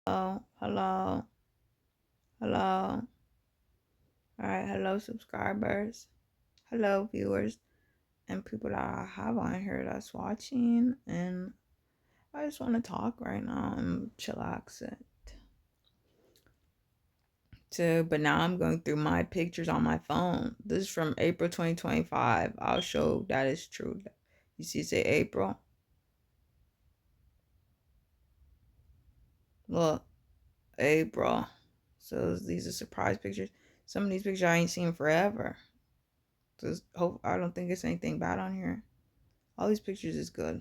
Hello, hello, hello. All right, hello, subscribers. Hello, viewers, and people that I have on here that's watching. And I just want to talk right now and chillax it. But now I'm going through my pictures on my phone. This is from April 2025. I'll show that is true. You see, say April. Look, April. So these are surprise pictures. Some of these pictures I ain't seen forever. Just hope I don't think it's anything bad on here. All these pictures is good.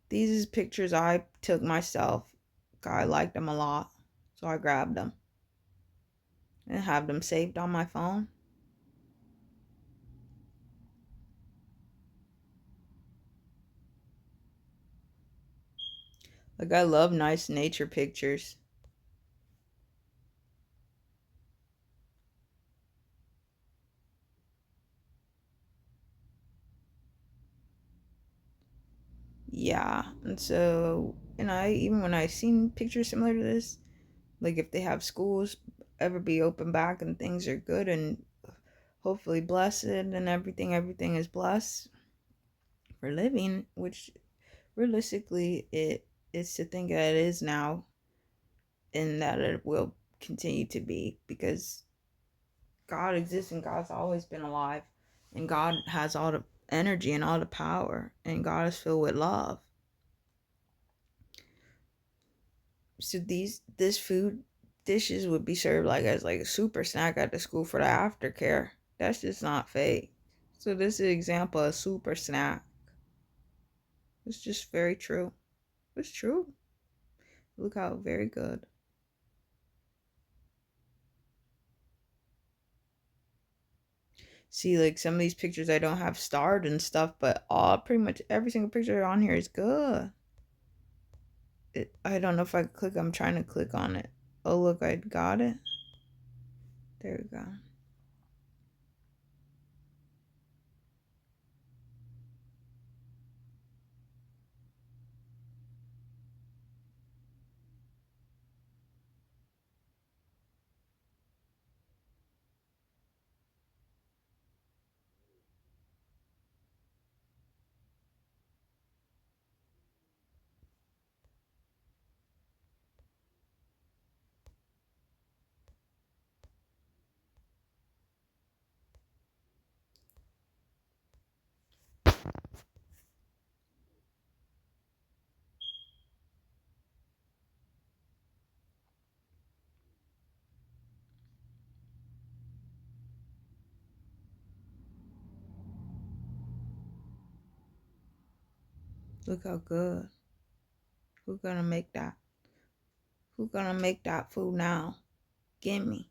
These is pictures I took myself. I liked them a lot. So I grabbed them and have them saved on my phone. Like I love nice nature pictures. Yeah. And so and I even when I seen pictures similar to this, like if they have schools ever be open back and things are good and hopefully blessed and everything is blessed for living, which realistically it is to think that it is now and that it will continue to be because God exists and God's always been alive and God has all the energy and all the power and God is filled with love. So this food dishes would be served like as like a super snack at the school for the aftercare. That's just not fake. So this is an example of super snack. It's just very true. It's true. Look how very good. See, like some of these pictures I don't have starred and stuff, but all pretty much every single picture on here is good. I don't know if I click. I'm trying to click on it. Oh look, I got it. There we go. Look how good. Who gonna make that? Who gonna make that food now? Gimme.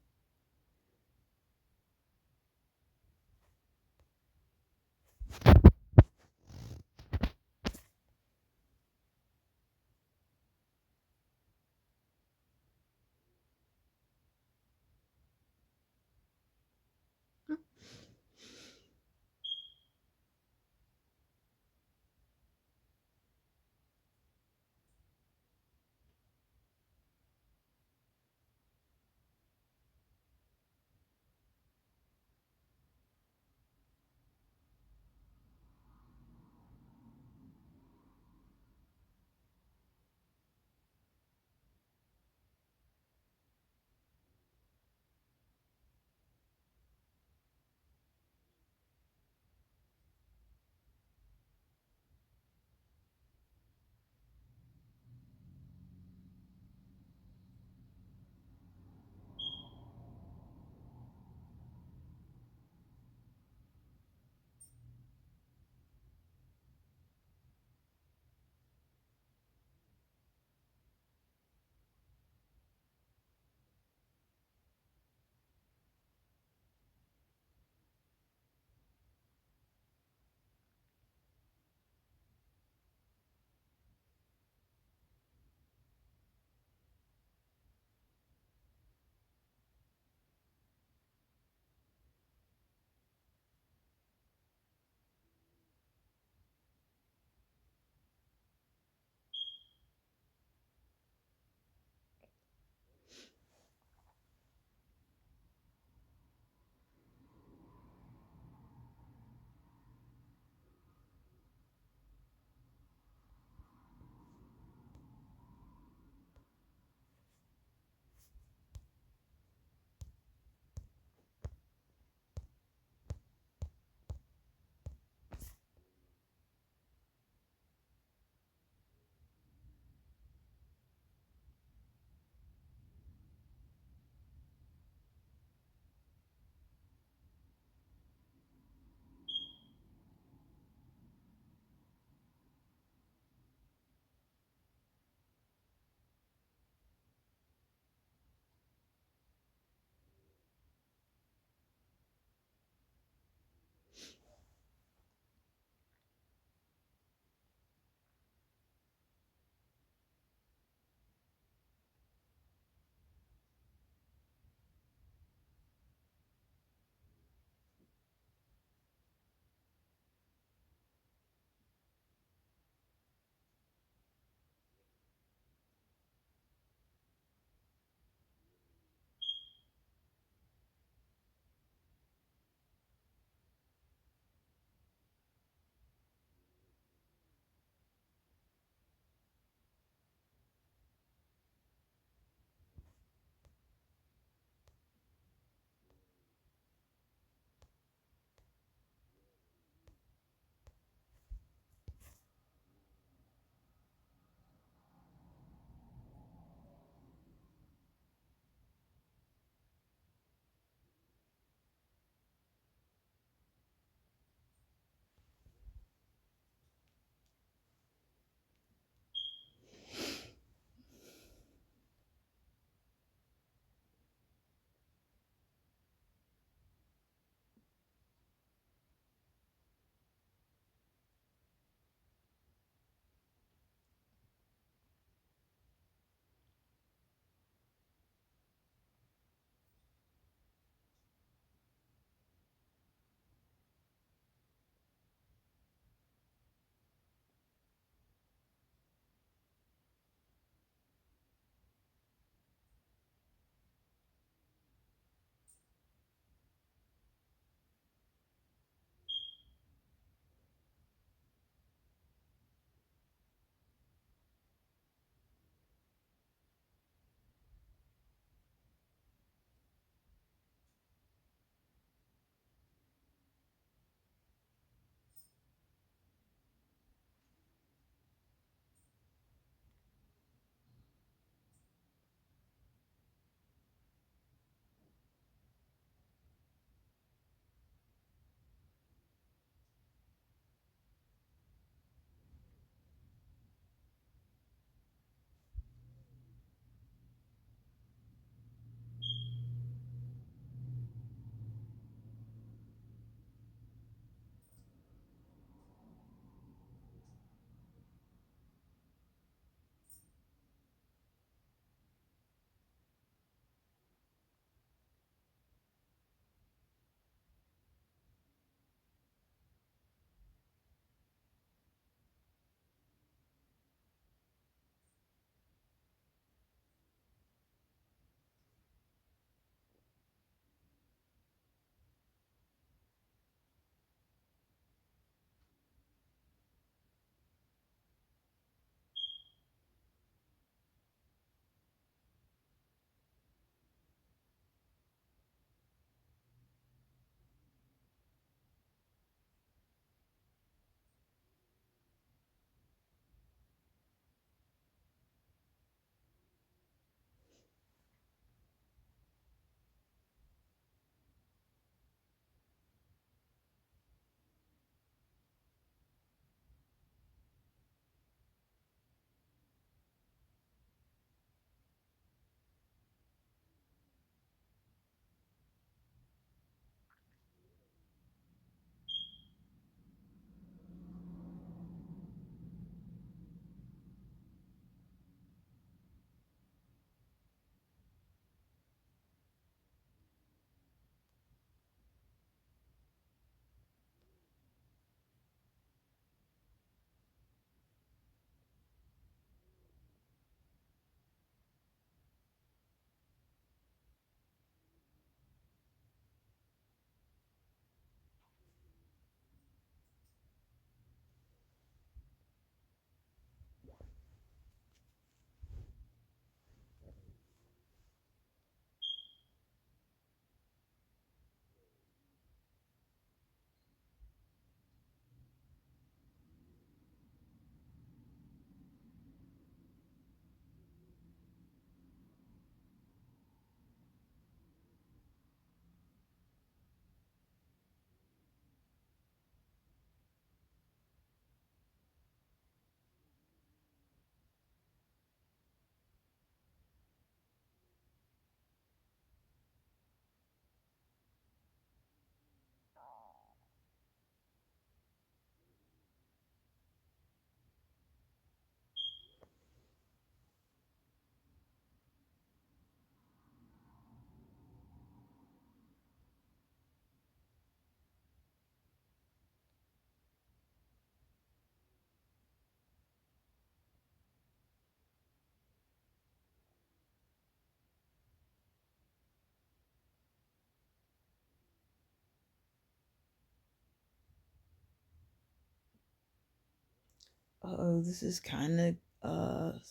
Oh, this is kind of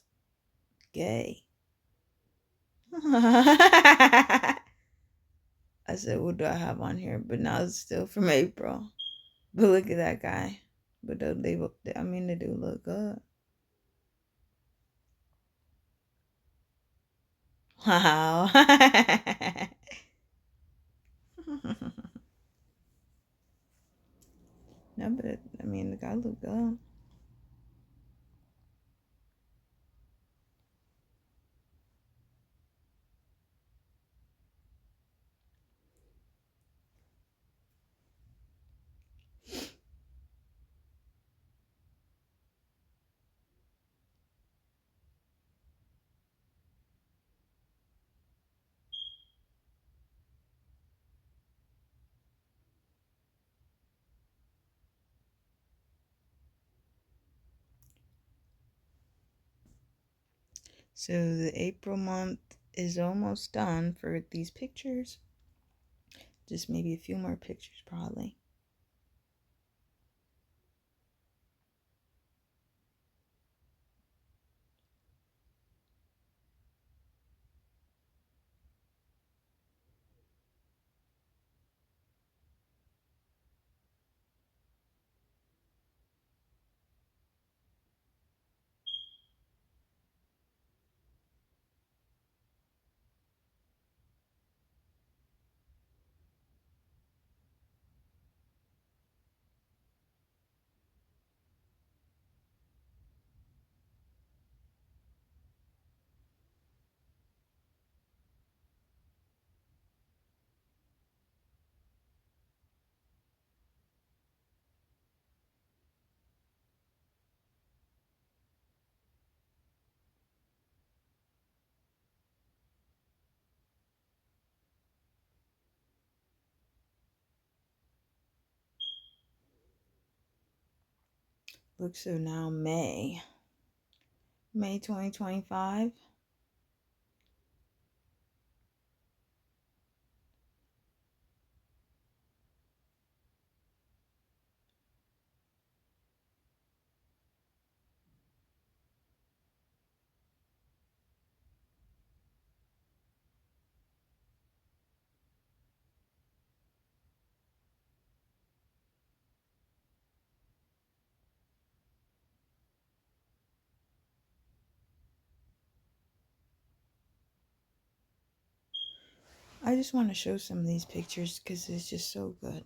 gay. I said, what do I have on here? But now it's still from April. But look at that guy. But I mean, they do look good. Wow. No, but I mean, the guy look good. So the April month is almost done for these pictures. Just maybe a few more pictures, probably. Look, so now May 2025. I just want to show some of these pictures because it's just so good.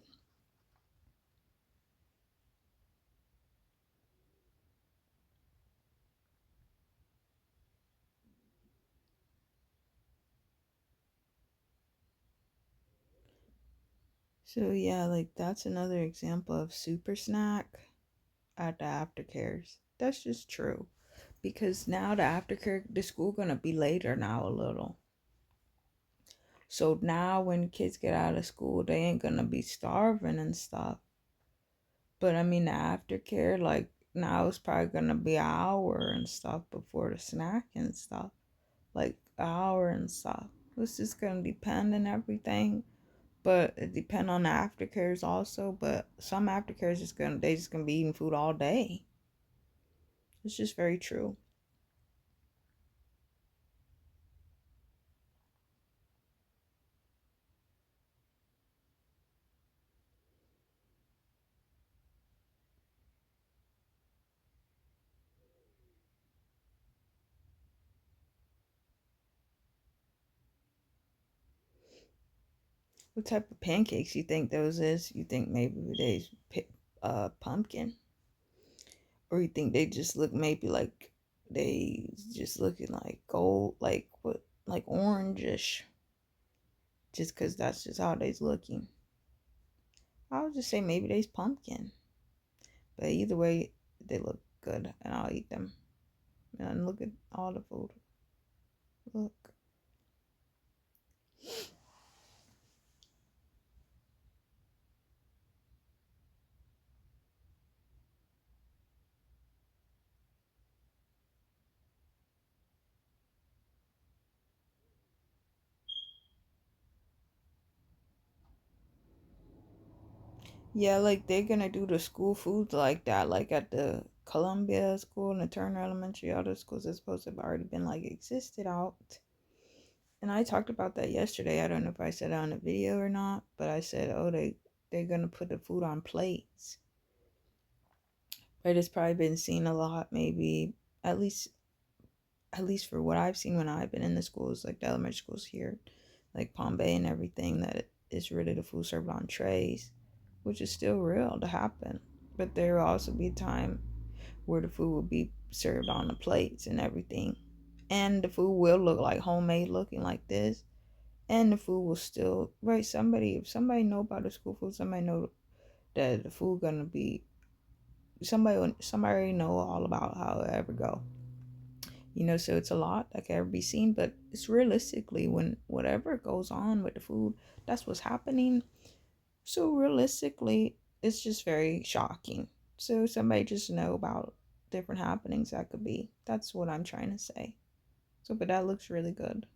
So yeah, like that's another example of super snack at the aftercares. That's just true. Because now the school gonna be later now a little. So now when kids get out of school, they ain't gonna be starving and stuff. But I mean the aftercare, like now it's probably gonna be an hour and stuff before the snack and stuff. Like an hour and stuff. It's just gonna depend and everything. But it depend on the aftercares also. But some aftercares just gonna be eating food all day. It's just very true. What type of pancakes you think those is? You think maybe pumpkin, or you think they just look maybe like they just looking like gold, like what, like orangish, just because that's just how they's looking. I would just say maybe they's pumpkin, but either way, they look good, and I'll eat them. And look at all the food. Look. Yeah, like they're gonna do the school foods like that, like at the Columbia School and the Turner Elementary, all those schools are supposed to have already been like existed out. And I talked about that yesterday. I don't know if I said it on the video or not, but I said, oh, they're gonna put the food on plates. But it's probably been seen a lot, maybe at least at least for what I've seen when I've been in the schools, like the elementary schools here, like Palm Bay and everything, that it's rid of the food served on trays, which is still real to happen. But there will also be a time where the food will be served on the plates and everything. And the food will look like homemade looking like this. And the food will still right, somebody if somebody know about the school food, somebody know that the food gonna be somebody know all about how it ever go. So it's a lot that can ever be seen, but it's realistically when whatever goes on with the food, that's what's happening. So realistically, it's just very shocking. So somebody just know about different happenings that could be. That's what I'm trying to say. So, but that looks really good.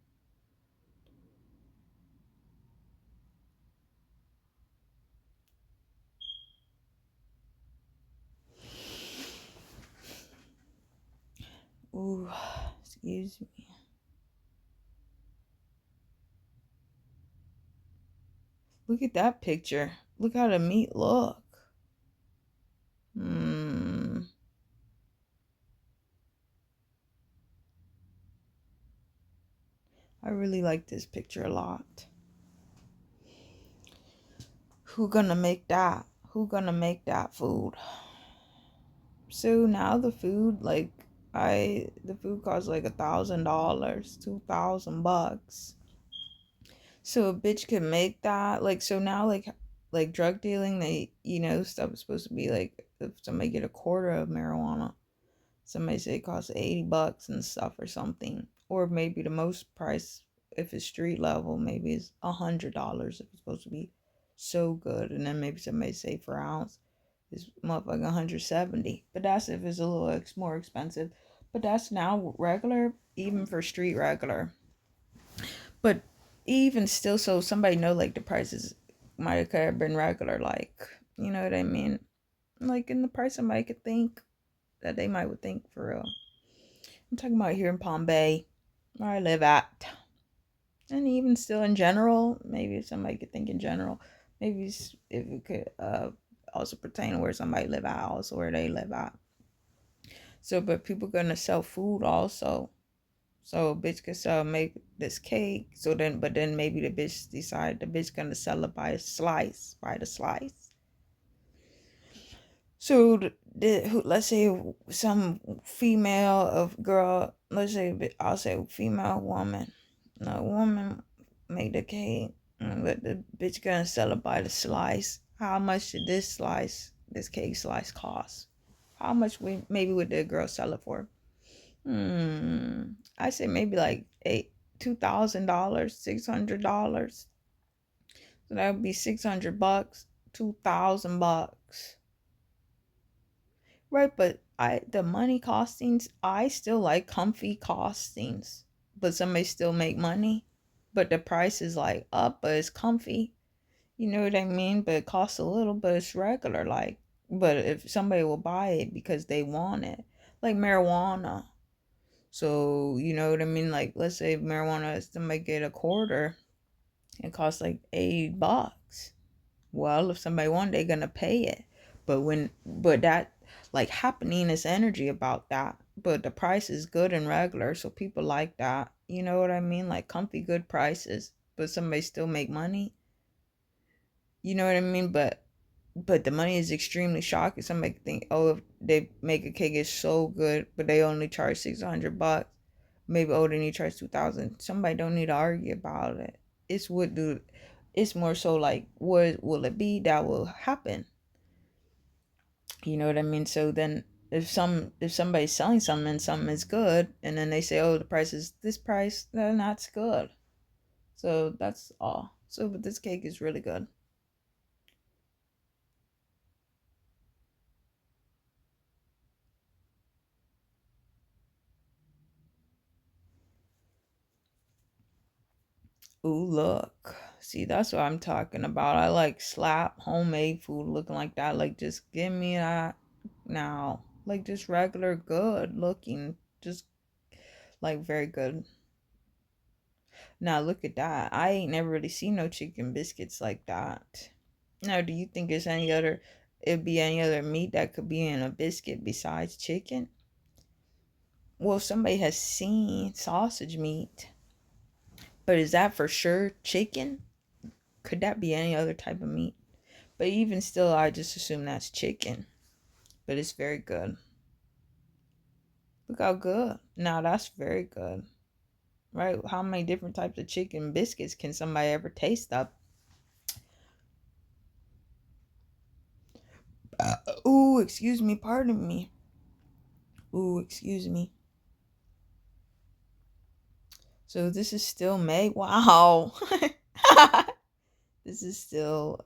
Ooh, excuse me. Look at that picture. Look how the meat look. Hmm. I really like this picture a lot. Who gonna make that? Who gonna make that food? So now the food, like the food costs like $1,000, $2,000. So a bitch can make that. Like so now like drug dealing, they stuff is supposed to be like if somebody get a quarter of marijuana, somebody say it costs $80 and stuff or something. Or maybe the most price if it's street level, maybe it's $100 if it's supposed to be so good. And then maybe somebody say for an ounce is motherfucking 170. But that's if it's a little more expensive. But that's now regular, even for street regular. But even still, so somebody know like the prices might have been regular, like you know what I mean? Like in the price somebody could think that they might would think for real. I'm talking about here in Palm Bay, where I live at. And even still in general, maybe if somebody could think in general, maybe if it could also pertain to where somebody live at, also where they live at. So, but people gonna sell food also. So a bitch could sell make this cake. So then, but then maybe the bitch decide the bitch gonna sell it by a slice, by the slice. So let's say some female of girl, let's say I'll say female woman, a woman made the cake, but the bitch gonna sell it by the slice. How much did this cake slice cost? How much maybe would the girl sell it for? I say maybe like $2,000, $600. So that would be $600, $2,000. Right, but the money costings, I still like comfy costings. But somebody still make money. But the price is like up, but it's comfy. You know what I mean? But it costs a little, but it's regular. Like, but if somebody will buy it because they want it, like marijuana. So you know what I mean? Like, let's say marijuana, somebody get a quarter, it costs like $8. Well, if somebody want, they're gonna pay it. But that like happening is energy about that. But the price is good and regular, so people like that. You know what I mean? Like comfy, good prices, but somebody still make money. You know what I mean? But the money is extremely shocking. Somebody think, oh, if they make a cake, it's so good, but they only charge $600. Maybe oh, they need to charge 2,000. Somebody don't need to argue about it. It's what do. It's more so like what will it be that will happen. You know what I mean? So then if somebody's selling something and something is good, and then they say, oh, the price is this price, then that's good. So that's all. So but this cake is really good. Ooh, look. See, that's what I'm talking about. I like slap homemade food looking like that. Like, just give me that now. Like just regular good looking, just like very good. Now look at that. I ain't never really seen no chicken biscuits like that. Now, do you think there's any other? It'd be any other meat that could be in a biscuit besides chicken? Well, if somebody has seen sausage meat, but is that for sure chicken? Could that be any other type of meat? But even still, I just assume that's chicken. But it's very good. Look how good. Now that's very good. Right? How many different types of chicken biscuits can somebody ever taste up? Ooh, excuse me, pardon me. Ooh, excuse me. So this is still May. Wow. This is still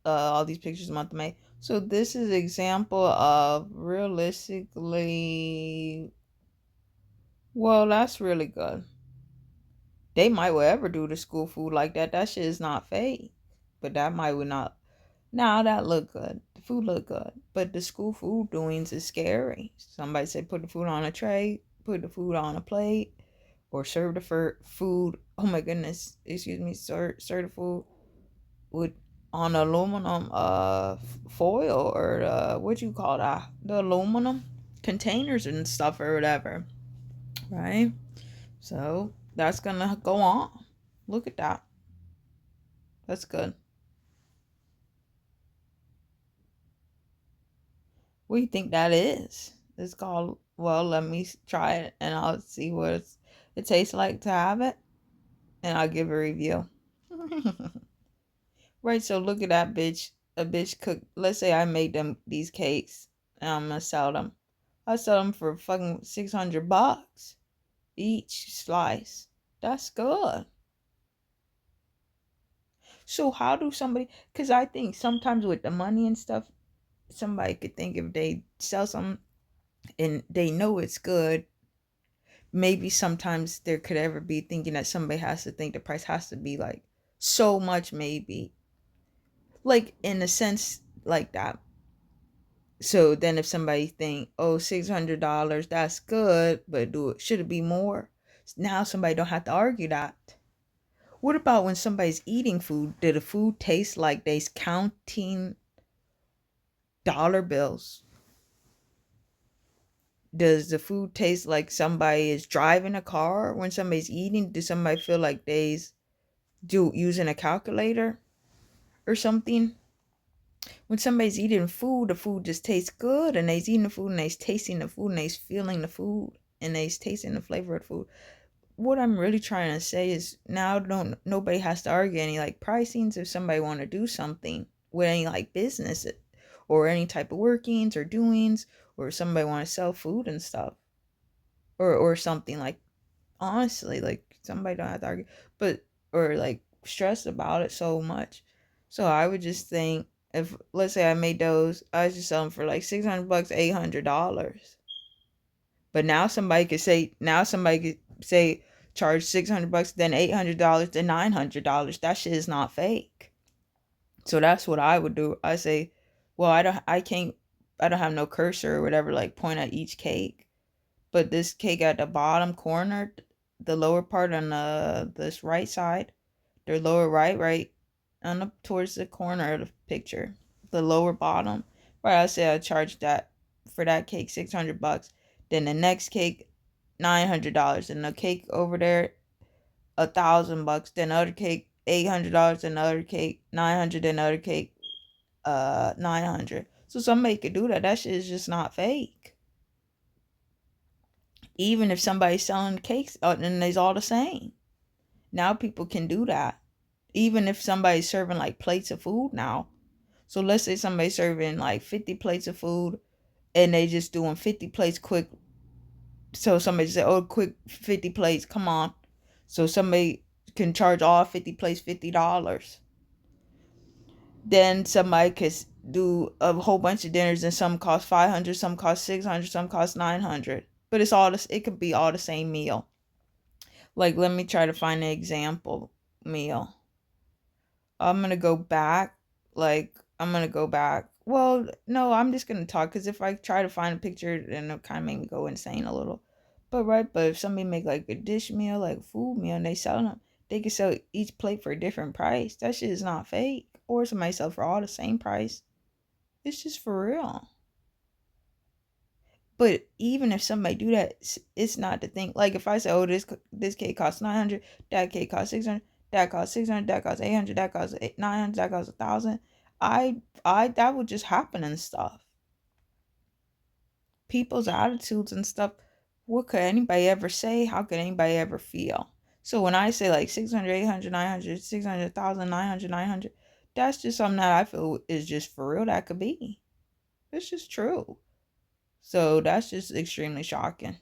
all these pictures month of May. So this is example of realistically, well, that's really good. They might will ever do the school food like that. That shit is not fake. But that might would not. Now that look good. The food look good. But the school food doings is scary. Somebody said put the food on a tray, put the food on a plate, or serve the food. Oh my goodness. Excuse me. Serve the food with on aluminum foil or what you call that? The aluminum containers and stuff or whatever. Right? So that's gonna go on. Look at that. That's good. What do you think that is? It's called, well, let me try it and I'll see what it tastes like to have it and I'll give a review. Right, so look at that bitch. A bitch cook. Let's say I made them these cakes and I'm gonna sell them. I sell them for fucking $600 each slice. That's good. So how do somebody? Because I think sometimes with the money and stuff, somebody could think if they sell something and they know it's good, maybe sometimes there could ever be thinking that somebody has to think the price has to be like so much, maybe like in a sense like that. So then if somebody think, oh, $600, that's good, but do it, should it be more? Now somebody don't have to argue that. What about when somebody's eating food? Did the food taste like they's counting dollar bills? Does the food taste like somebody is driving a car when somebody's eating? Does somebody feel like they's do using a calculator or something? When somebody's eating food, the food just tastes good, and they's eating the food, and they's tasting the food, and they's feeling the food, and they's tasting the flavor of the food. What I'm really trying to say is now don't nobody has to argue any like pricings if somebody want to do something with any like business or any type of workings or doings, or somebody want to sell food and stuff or something like, honestly, like somebody don't have to argue, but or like stress about it so much. So I would just think if let's say I made those, I just sell them for like $600, $800. But now somebody could say charge $600, then $800, then $900. That shit is not fake. So that's what I would do. I say, well, I don't have no cursor or whatever like point at each cake. But this cake at the bottom corner, the lower part on this right side, the lower right on the towards the corner of the picture, the lower bottom. Right, I say I charge that for that cake $600. Then the next cake $900, and the cake over there $1,000. Then other cake $800, another cake 900, another cake 900. So somebody could do that. That shit is just not fake. Even if somebody's selling cakes and they's all the same. Now people can do that. Even if somebody's serving like plates of food now. So let's say somebody's serving like 50 plates of food and they just doing 50 plates quick. So somebody say, oh, quick 50 plates, come on. So somebody can charge all 50 plates $50. Then somebody could do a whole bunch of dinners and some cost 500, some cost 600, some cost 900. But it's all this, it could be all the same meal. Like, let me try to find an example meal. I'm gonna go back. I'm gonna go back. Well, no, I'm just gonna talk because if I try to find a picture, then it'll kind of make me go insane a little. But right, but if somebody make like a dish meal, like a food meal, and they sell them, they can sell each plate for a different price. That shit is not fake. Or somebody sell for all the same price. It's just for real. But even if somebody do that, it's not the thing. Like if I say, oh, this cake costs 900, that cake costs 600, that costs 600, that costs 800, that costs 900, that costs 1,000. I that would just happen and stuff. People's attitudes and stuff. What could anybody ever say? How could anybody ever feel? So when I say like 600, 800, 900, 600, 1,000, 900, 900, that's just something that I feel is just for real. That could be. It's just true. So that's just extremely shocking.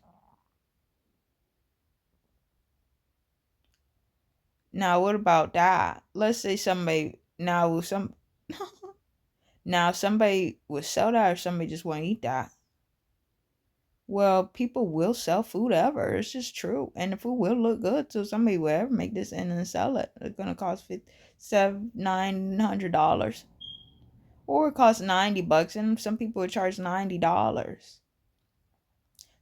Now, what about that? Let's say somebody now some now if somebody would sell that or somebody just want to eat that. Well, people will sell food ever. It's just true, and the food will look good. So somebody will ever make this and then sell it. It's gonna cost $900, or it costs $90, and some people would charge $90.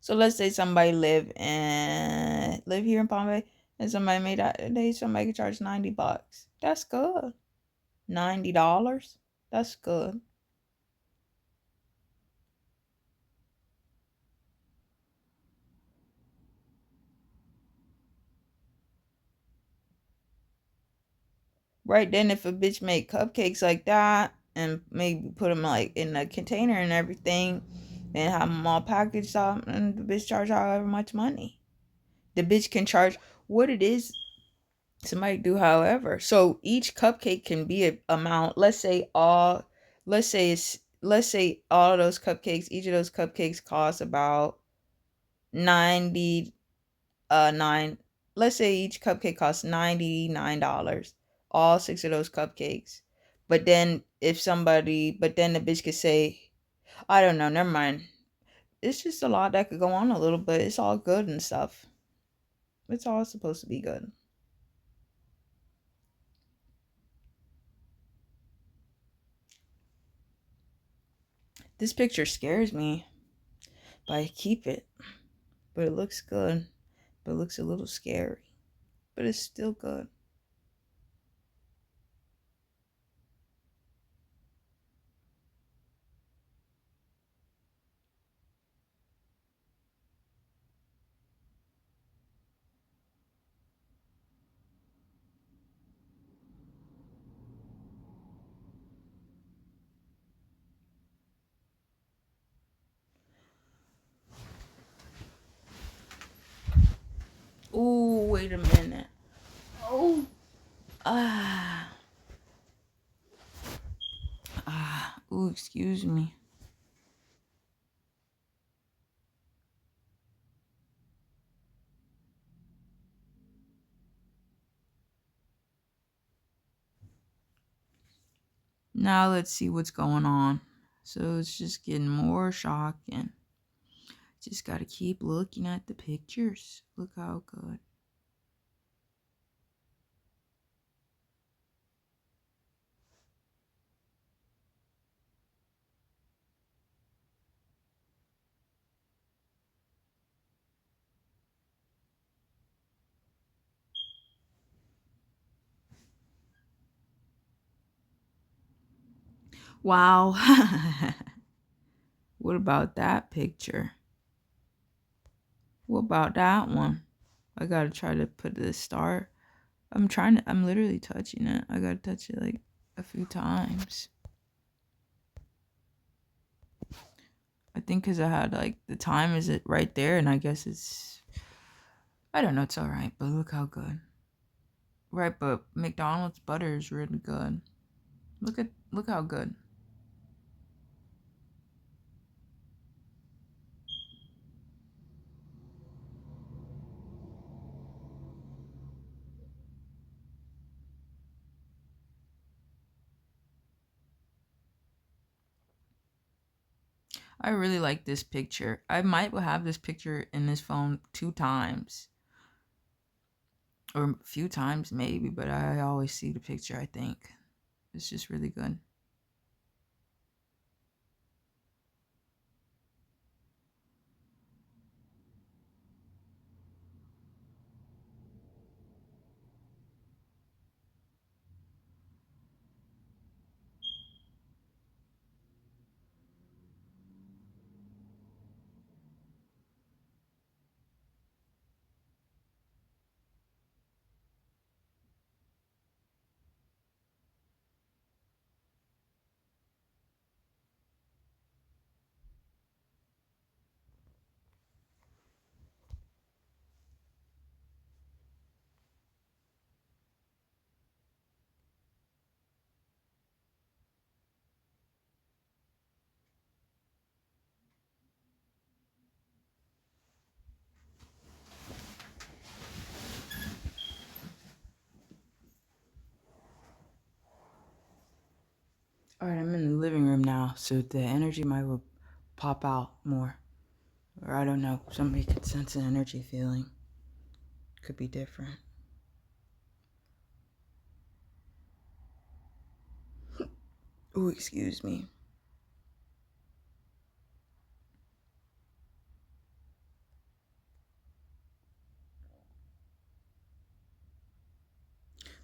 So let's say somebody live here in Palm Bay, and somebody made that today. Somebody could charge $90. That's good. $90. That's good. Right then, if a bitch make cupcakes like that and maybe put them like in a container and everything, and have them all packaged up, and the bitch charge however much money. The bitch can charge what it is. Somebody do however. So each cupcake can be a amount. Let's say all of those cupcakes. Each of those cupcakes cost about 90 9 let's say each cupcake costs $99, all six of those cupcakes. But then the bitch could say, I don't know, never mind. It's just a lot that could go on a little bit. It's all good and stuff. It's all supposed to be good. This picture scares me, but I keep it. But it looks good, but it looks a little scary, but it's still good. Ooh, wait a minute. Oh, ah, ooh, excuse me. Now let's see what's going on. So it's just getting more shocking. Just gotta keep looking at the pictures. Look how good. Wow. What about that picture? What about that one? I gotta try to put the star. I'm literally touching it. I gotta touch it like a few times. I think because I had like the time is it right there, and I guess I don't know, it's alright, but look how good. Right, but McDonald's butter is really good. Look how good. I really like this picture. I might have this picture in this phone 2 times. Or a few times maybe, but I always see the picture, I think. It's just really good. All right, I'm in the living room now, so the energy might will pop out more. Or I don't know, somebody could sense an energy feeling. Could be different. Ooh, excuse me.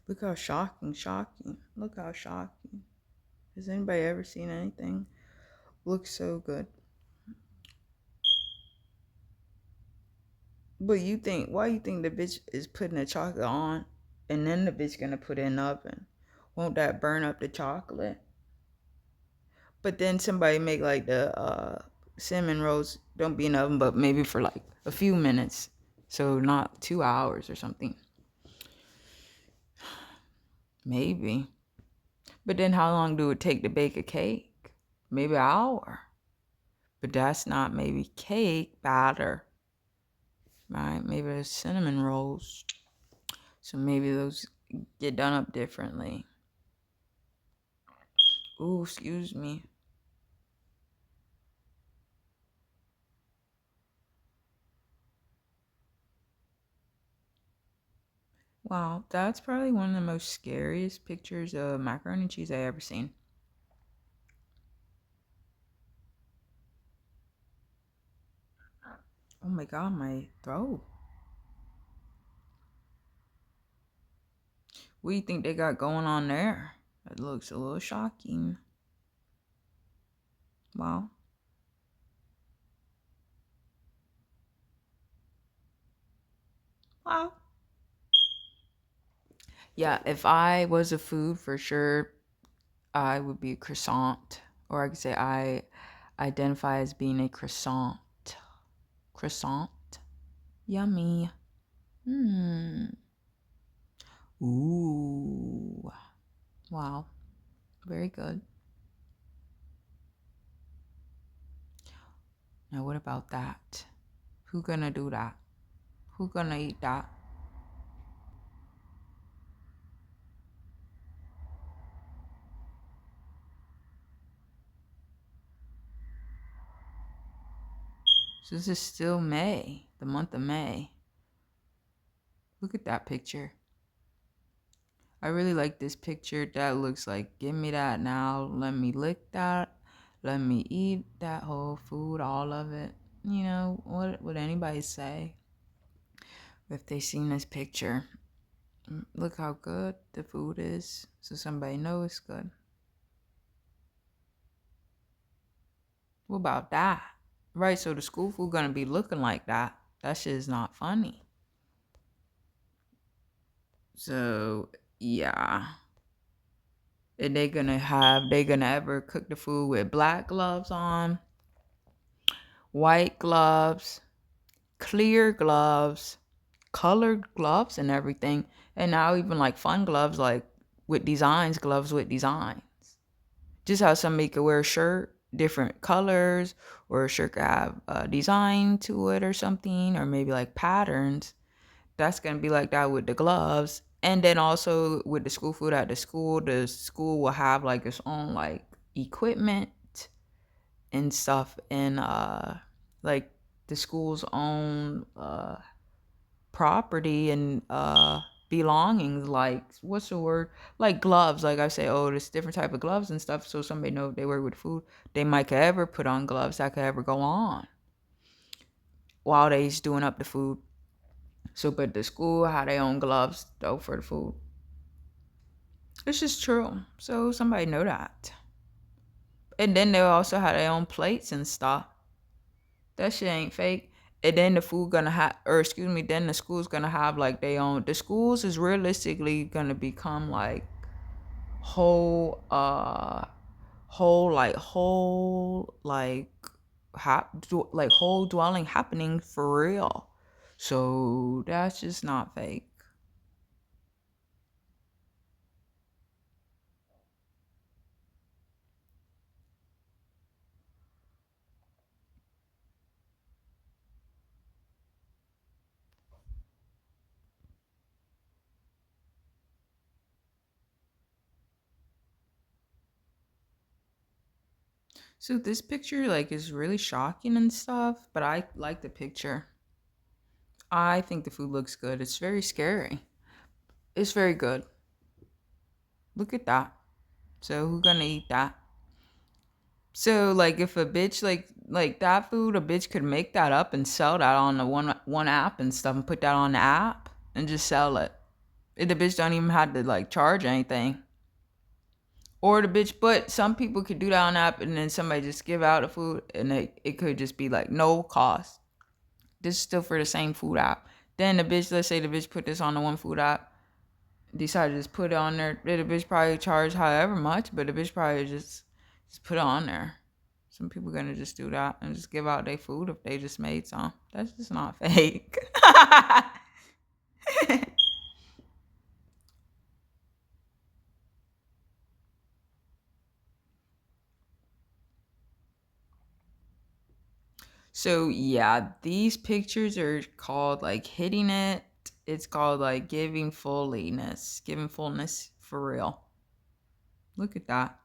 Look how shocking. Look how shocking. Has anybody ever seen anything look so good? But why you think the bitch is putting the chocolate on and then the bitch gonna put it in the oven? Won't that burn up the chocolate? But then somebody make like the cinnamon rolls, don't be in the oven, but maybe for like a few minutes. So not 2 hours or something. Maybe. But then how long do it take to bake a cake? Maybe an hour. But that's not maybe cake batter. Right? Maybe it's cinnamon rolls. So maybe those get done up differently. Ooh, excuse me. Wow, that's probably one of the most scariest pictures of macaroni and cheese I ever seen. Oh my god, my throat. What do you think they got going on there? It looks a little shocking. Wow. Wow. Yeah, if I was a food for sure, I would be a croissant. Or I could say I identify as being a croissant. Croissant. Yummy. Hmm. Ooh. Wow. Very good. Now what about that? Who gonna do that? Who gonna eat that? So this is still May, the month of May. Look at that picture. I really like this picture. That looks like, give me that now. Let me lick that. Let me eat that whole food, all of it. You know, what would anybody say if they seen this picture? Look how good the food is. So somebody knows it's good. What about that? Right, so the school food gonna be looking like that. That shit is not funny. So yeah. And they gonna ever cook the food with black gloves on, white gloves, clear gloves, colored gloves and everything. And now even like fun gloves, like with designs, gloves with designs. Just how somebody could wear a shirt, different colors, or a shirt could have a design to it or something, or maybe like patterns. That's gonna be like that with the gloves. And then also with the school food at the school will have like its own like equipment and stuff, and like the school's own property and belongings, like what's the word, like gloves. Like I say, oh, there's different type of gloves and stuff, so somebody know if they work with food, they might could ever put on gloves that could ever go on while they's doing up the food. So but the school had their own gloves though for the food. It's just true, so somebody know that. And then they also had their own plates and stuff. That shit ain't fake. And then the food gonna have, or excuse me, then the school's gonna have like they own. The schools is realistically gonna become like whole, whole like like whole dwelling happening for real. So that's just not fake. So this picture like is really shocking and stuff, but I like the picture. I think the food looks good. It's very scary. It's very good. Look at that. So who gonna eat that? So like if a bitch like that food, a bitch could make that up and sell that on the one app and stuff and put that on the app and just sell it. And the bitch don't even have to like charge anything. Or the bitch, but some people could do that on the app and then somebody just give out the food and it could just be like no cost. This is still for the same food app. Then the bitch, let's say the bitch put this on the one food app, decided to just put it on there. The bitch probably charge however much, but the bitch probably just put it on there. Some people gonna just do that and just give out their food if they just made some. That's just not fake. So yeah, these pictures are called like hitting it. It's called like giving fullness for real. Look at that.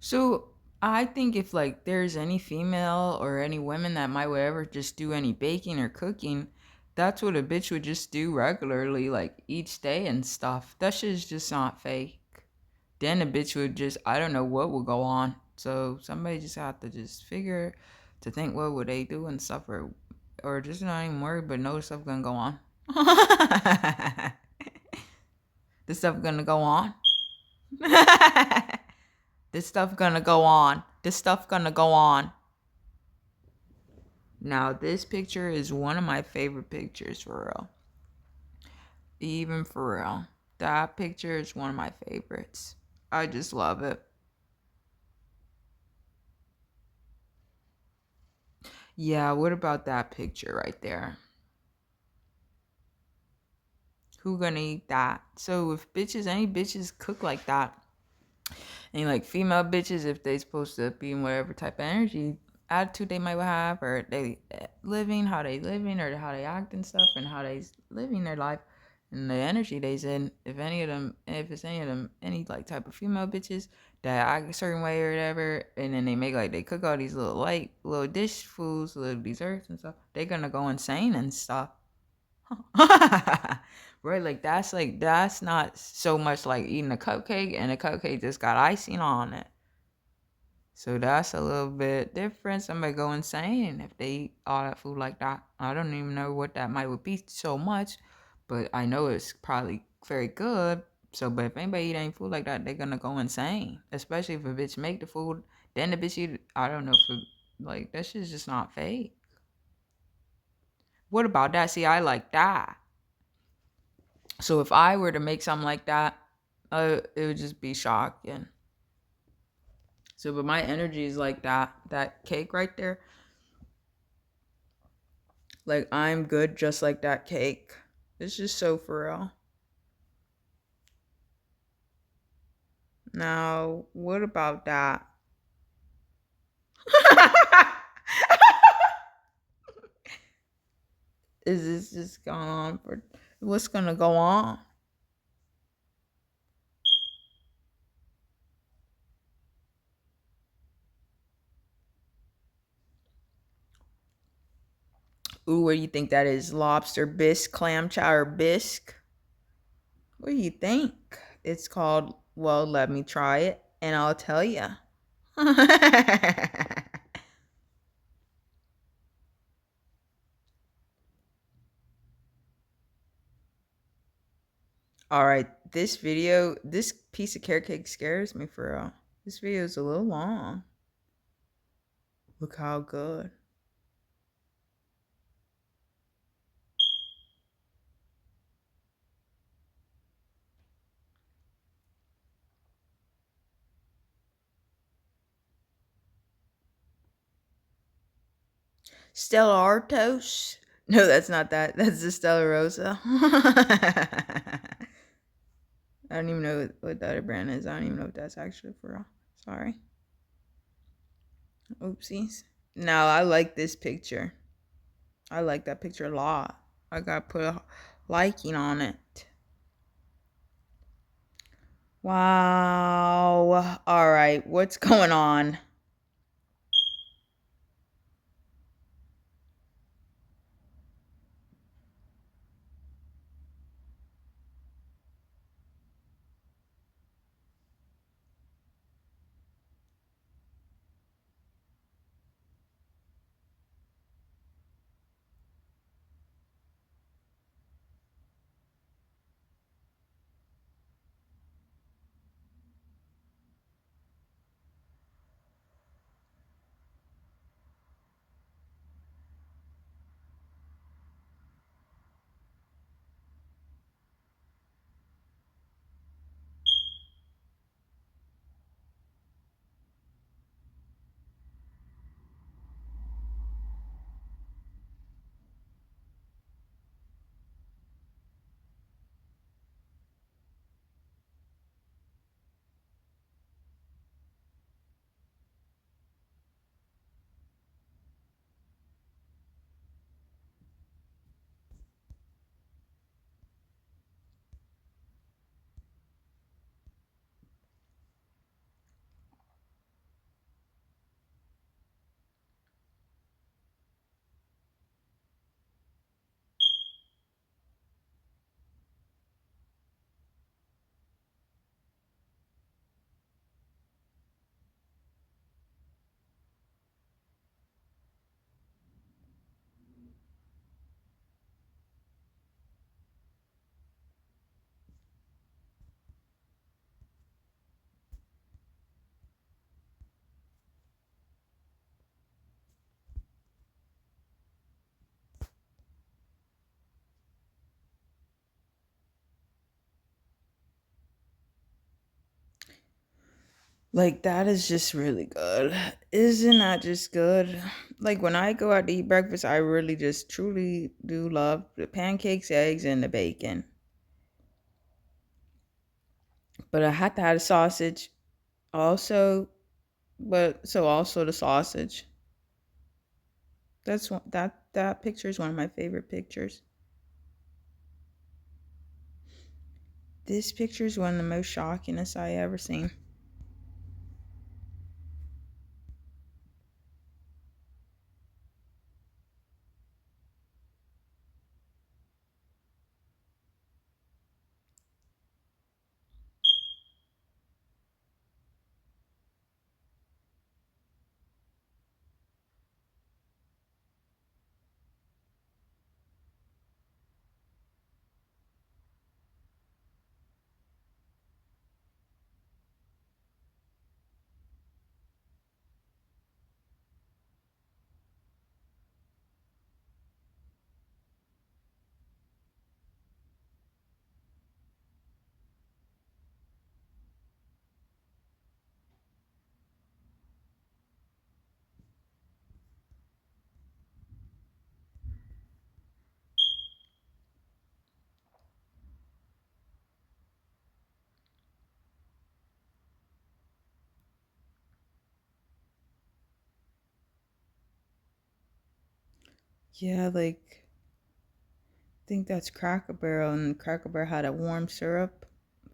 So I think if like there's any female or any women that might would ever just do any baking or cooking, that's what a bitch would just do regularly, like each day and stuff. That shit's just not fake. Then a bitch would just I don't know what would go on. So somebody just have to just figure to think what would they do and stuff or just not even worry but know stuff gonna go on. This stuff gonna go on. This stuff gonna go on. This stuff gonna go on. Now this picture is one of my favorite pictures for real. Even for real. That picture is one of my favorites. I just love it. Yeah, what about that picture right there? Who gonna eat that? So if any bitches cook like that, and like female bitches, if they supposed to be in whatever type of energy attitude they might have, or they how they living, or how they act and stuff, and how they living their life, and the energy they's in. If it's any of them, any like type of female bitches that act a certain way or whatever, and then they make like they cook all these little dish foods, little desserts and stuff, they gonna go insane and stuff. Right, like that's not so much like eating a cupcake and a cupcake just got icing on it. So that's a little bit different. Somebody go insane if they eat all that food like that. I don't even know what that might would be so much, but I know it's probably very good. So, but if anybody eat any food like that, they're gonna go insane. Especially if a bitch make the food, then the bitch eat. I don't know if like that shit's just not fake. What about that? See, I like that. So if I were to make something like that, it would just be shocking. So, but my energy is like that cake right there. Like I'm good just like that cake. It's just so for real. Now, what about that? Is this just going on for what's gonna go on? Ooh, what do you think that is? Lobster bisque, clam chowder bisque? What do you think? It's called, well, let me try it and I'll tell you. All right, this piece of carrot cake scares me for real. This video is a little long. Look how good. Stella Artois. No, that's not that. That's the Stella Rosa. I don't even know what the other brand is. I don't even know if that's actually for real. Sorry. Oopsies. No, I like this picture. I like that picture a lot. I gotta put a liking on it. Wow. All right. What's going on? Like, that is just really good. Isn't that just good? Like, when I go out to eat breakfast, I really just truly do love the pancakes, eggs, and the bacon. But I had to have a sausage also. But so also the sausage. That picture is one of my favorite pictures. This picture is one of the most shockingest I ever seen. Yeah, like, I think that's Cracker Barrel, and Cracker Barrel had a warm syrup.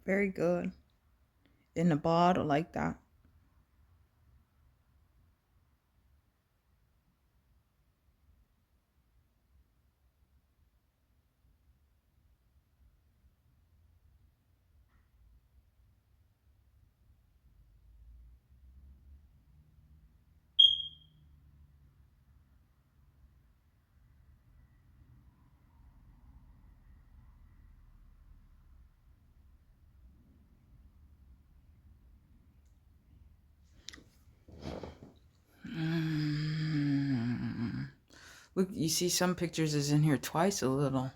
Very good. In a bottle like that. Mm. Look, you see some pictures is in here twice a little.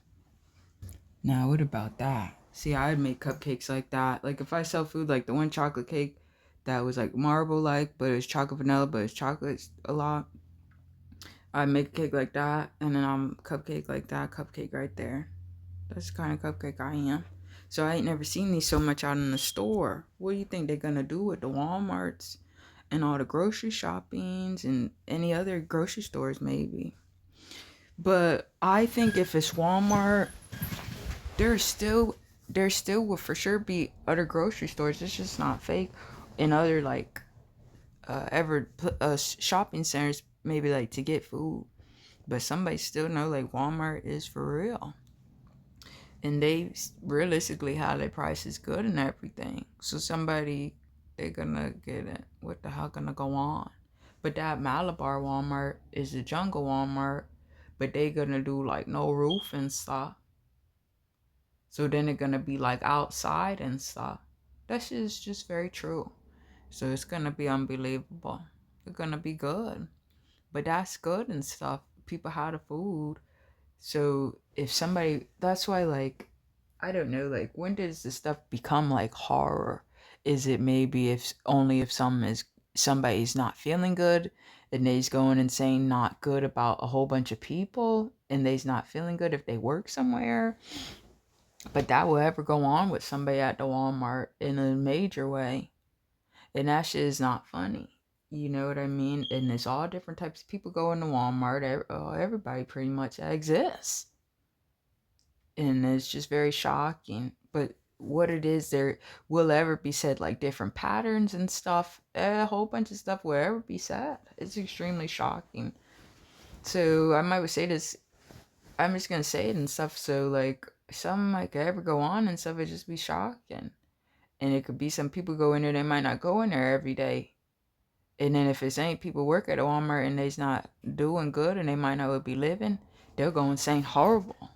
Now, what about that? See, I'd make cupcakes like that. Like, if I sell food, like the one chocolate cake that was like marble like, but it was chocolate vanilla, but it's chocolate a lot. I make a cake like that, and then I'm cupcake like that, cupcake right there. That's the kind of cupcake I am. So I ain't never seen these so much out in the store. What do you think they're gonna do with the Walmarts and all the grocery shoppings and any other grocery stores maybe? But I think if it's Walmart, there's still there still will for sure be other grocery stores. It's just not fake, and other like shopping centers maybe like to get food. But somebody still know like Walmart is for real, and they realistically have their prices good and everything. So somebody they're gonna get it. What the hell gonna go on? But that Malabar Walmart is the jungle Walmart, but they gonna do like no roof and stuff. So then they're gonna be like outside and stuff. That shit is just very true. So it's gonna be unbelievable. It's gonna be good. But that's good and stuff. People have the food. So if somebody, that's why, like, I don't know, like, when does this stuff become like horror? Is it maybe if only if somebody's not feeling good and they's going and saying not good about a whole bunch of people and they's not feeling good if they work somewhere? But that will ever go on with somebody at the Walmart in a major way. And that shit is not funny. You know what I mean? And there's all different types of people go into Walmart. Everybody pretty much exists. And it's just very shocking. But what it is, there will ever be said, like different patterns and stuff. A whole bunch of stuff will ever be said. It's extremely shocking. So I might say this. I'm just gonna say it and stuff. So like something might ever go on and stuff. It just be shocking. And it could be some people go in there. They might not go in there every day. And then if it's ain't people work at Walmart and they's not doing good and they might not be living, they'll go insane horrible.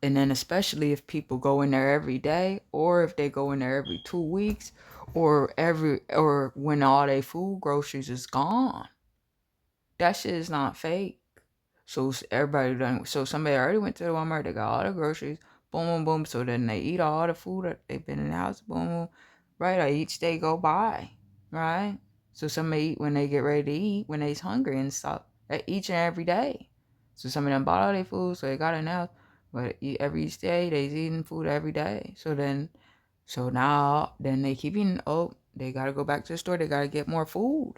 And then especially if people go in there every day, or if they go in there every 2 weeks, or when all their food groceries is gone. That shit is not fake. So everybody done. So somebody already went to the Walmart. They got all the groceries. Boom, boom, boom. So then they eat all the food that they've been in the house. Boom, boom. Right. Each day go by. Right. So somebody eat when they get ready to eat, when they's hungry and stuff. Each and every day. So some of them bought all their food, so they got it now. But every each day they's eating food every day. So now then they keep eating. Oh, they gotta go back to the store. They gotta get more food.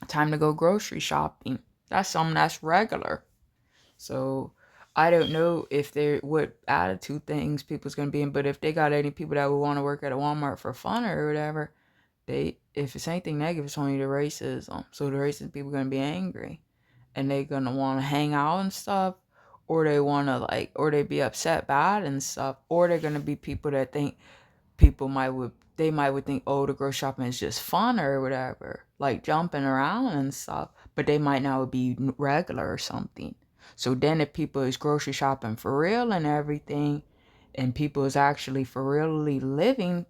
Time to go grocery shopping. That's something that's regular. So I don't know if they're what attitude things people's gonna be in, but if they got any people that would want to work at a Walmart for fun or whatever, they if it's anything negative, it's only the racism. So the racist people gonna be angry, and they gonna want to hang out and stuff, or they wanna or they be upset bad and stuff, or they're gonna be people that think they might would think, oh, the grocery shopping is just fun or whatever, like jumping around and stuff, but they might not be regular or something. So then if people is grocery shopping for real and everything, and people is actually for really living,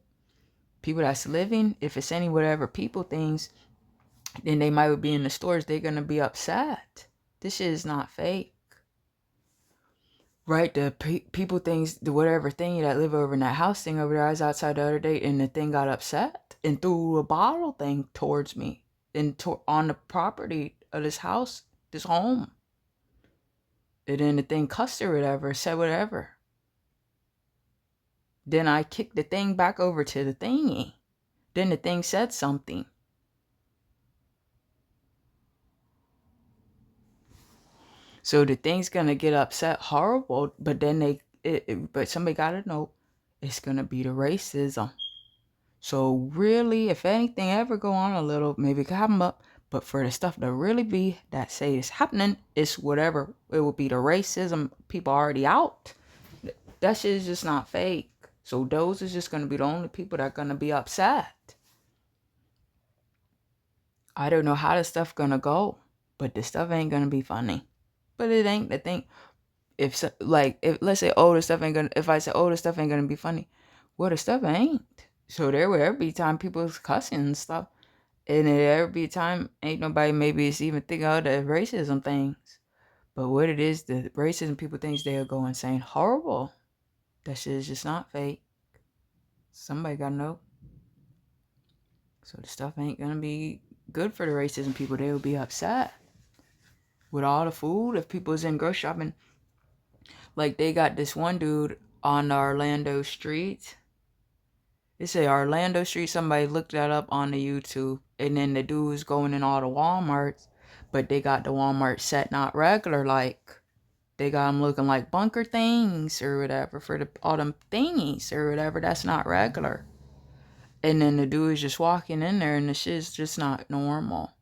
people that's living, if it's any whatever people things, then they might be in the stores, they're gonna be upset. This shit is not fake. Right, the people things, the whatever thing that live over in that house thing over there, I was outside the other day, and the thing got upset and threw a bottle thing towards me, and on the property of this house, this home. And then the thing cussed or whatever, said whatever. Then I kicked the thing back over to the thingy. Then the thing said something. So the thing's gonna get upset horrible, but then but somebody gotta know it's gonna be the racism. So really, if anything ever go on a little, maybe it could happen up. But for the stuff to really be that say it's happening, it's whatever. It will be the racism. People already out. That shit is just not fake. So those is just gonna be the only people that are gonna be upset. I don't know how this stuff gonna go, but this stuff ain't gonna be funny. But it ain't the thing. If let's say if I say this stuff ain't gonna be funny, well the stuff ain't. So there will ever be time people's cussing and stuff. And there be a time ain't nobody maybe is even thinking of the racism things. But what it is, the racism people thinks they'll go insane horrible. That shit is just not fake. Somebody gotta know. So the stuff ain't gonna be good for the racism people. They'll be upset. with all the food. If people's in grocery shopping, like they got this one dude on the Orlando street. They say Orlando Street. Somebody looked that up on the YouTube, and then the dude was going in all the WalMarts, but they got the Walmart set not regular. Like they got them looking like bunker things or whatever for all them thingies or whatever. That's not regular. And then the dude is just walking in there, and the shit's just not normal.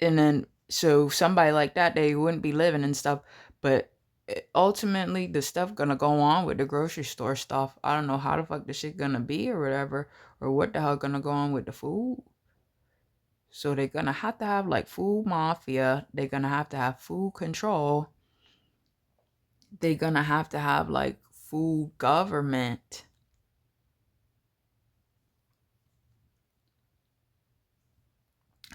And then so somebody like that, they wouldn't be living and stuff, but ultimately the stuff gonna go on with the grocery store stuff. I don't know how the fuck the shit gonna be or whatever, or what the hell gonna go on with the food. So they're gonna have to have like food mafia. They're gonna have to have food control. They're gonna have to have like food government.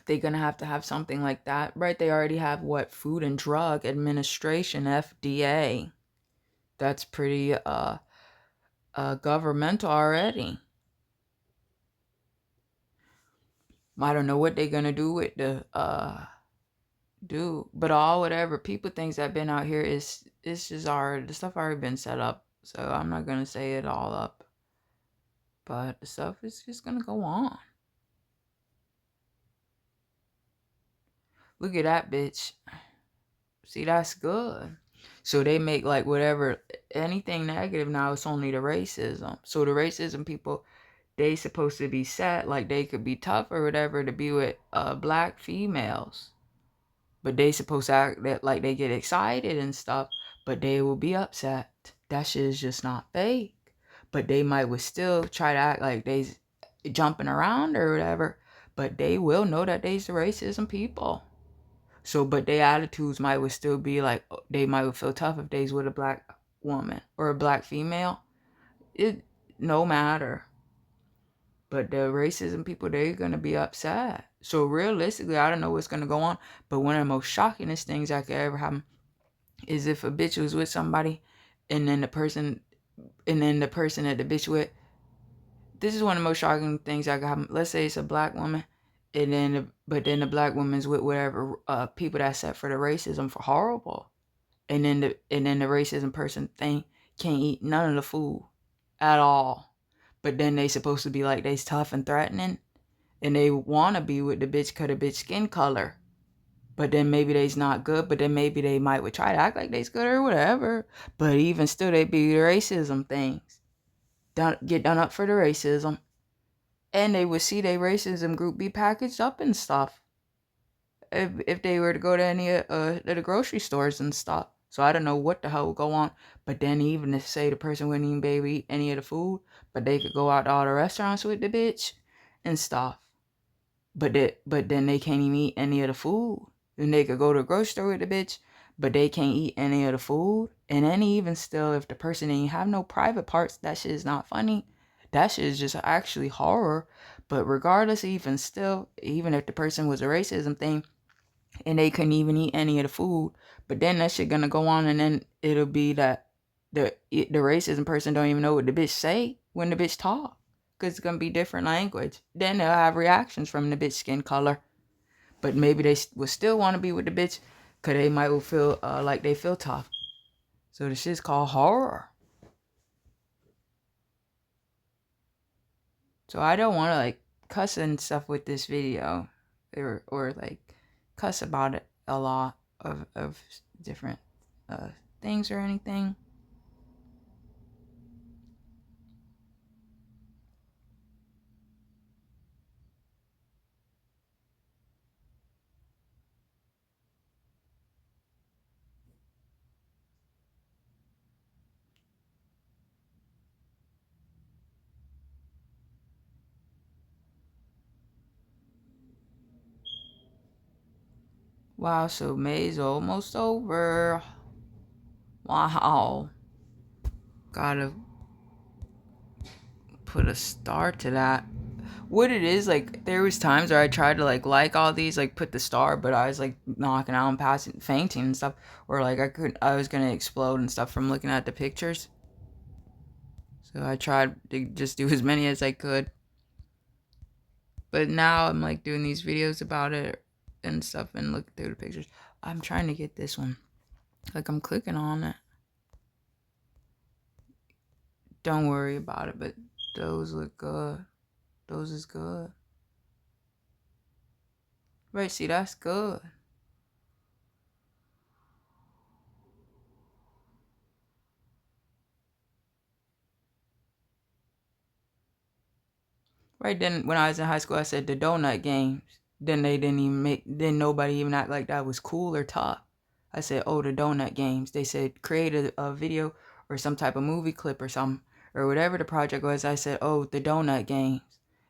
They're gonna have to have something like that, right? They already have what, Food and Drug Administration, FDA. That's pretty governmental already. I don't know what they're gonna do with the but all whatever people things that been out here is it's just already the stuff already been set up. So I'm not gonna say it all up, but the stuff is just gonna go on. Look at that bitch. See, that's good. So they make like whatever anything negative now. It's only the racism. So the racism people, they supposed to be set like they could be tough or whatever to be with black females, but they supposed to act that like they get excited and stuff, but they will be upset. That shit is just not fake. But they might would still try to act like they's jumping around or whatever, but they will know that they's the racism people. So, but their attitudes might would still be like they might would feel tough if they's with a black woman or a black female. It no matter. But the racism people, they're gonna be upset. So realistically, I don't know what's gonna go on. But one of the most shockingest things that could ever happen is if a bitch was with somebody, and then the person that the bitch with. This is one of the most shocking things that could happen. Let's say it's a black woman, and then the black woman's with whatever people that set for the racism for horrible, and then the racism person thing can't eat none of the food at all. But then they supposed to be like they's tough and threatening, and they want to be with the bitch because the bitch skin color. But then maybe they's not good, but then maybe they might would try to act like they's good or whatever. But even still, they be the racism things. Get done up for the racism. And they would see their racism group be packaged up and stuff. If they were to go to any of the grocery stores and stuff. So I don't know what the hell would go on. But then even to say the person wouldn't even be able to eat any of the food, but they could go out to all the restaurants with the bitch and stuff. But then they can't even eat any of the food. And they could go to the grocery store with the bitch, but they can't eat any of the food. And then even still, if the person ain't have no private parts, that shit is not funny. That shit is just actually horror. But regardless, even still, even if the person was a racism thing, and they couldn't even eat any of the food, but then that shit gonna go on, and then it'll be that the racism person don't even know what the bitch say when the bitch talk, because it's gonna be different language. Then they'll have reactions from the bitch skin color, but maybe they will still want to be with the bitch, because they might will feel like they feel tough. So the shit's called horror. So I don't want to like cuss and stuff with this video, or like cuss about it a lot of different things or anything. Wow, so May's almost over. Wow. Gotta put a star to that. What it is, like, there was times where I tried to like all these, like put the star, but I was like knocking out and passing, fainting and stuff, or like I was gonna explode and stuff from looking at the pictures. So I tried to just do as many as I could. But now I'm like doing these videos about it, and stuff and look through the pictures. I'm trying to get this one. Like I'm clicking on it. Don't worry about it, but those look good. Those is good. Right, see, that's good. Right then, when I was in high school, I said the donut games. Then they didn't even make, then nobody even act like that was cool or tough. I said, oh, the donut games. They said create a video or some type of movie clip or something, or whatever the project was. I said, oh, the donut games.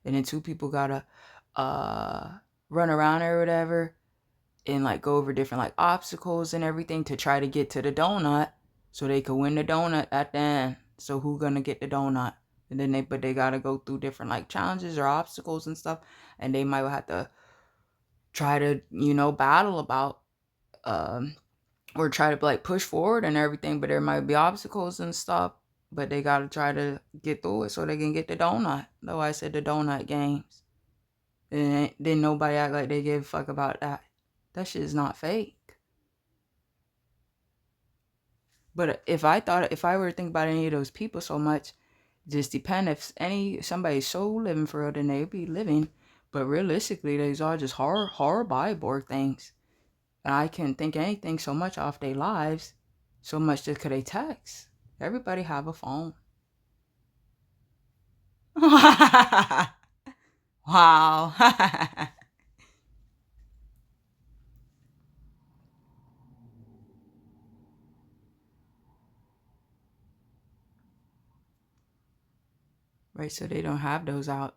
And then two people gotta run around or whatever and like go over different like obstacles and everything to try to get to the donut so they could win the donut at the end. So who gonna get the donut? And then they gotta go through different like challenges or obstacles and stuff, and they might have to try to battle about um or try to like push forward and everything, but there might be obstacles and stuff, but they gotta try to get through it so they can get the donut. Though I said the donut games, and then nobody act like they give a fuck about that. That shit is not fake. But if I were to think about any of those people so much, just depend if somebody's so living for real, then they'd be living. But realistically, these are just horror byborg things. And I can't think anything so much off their lives, so much just 'cause they text. Everybody have a phone. Wow. Right, so they don't have those out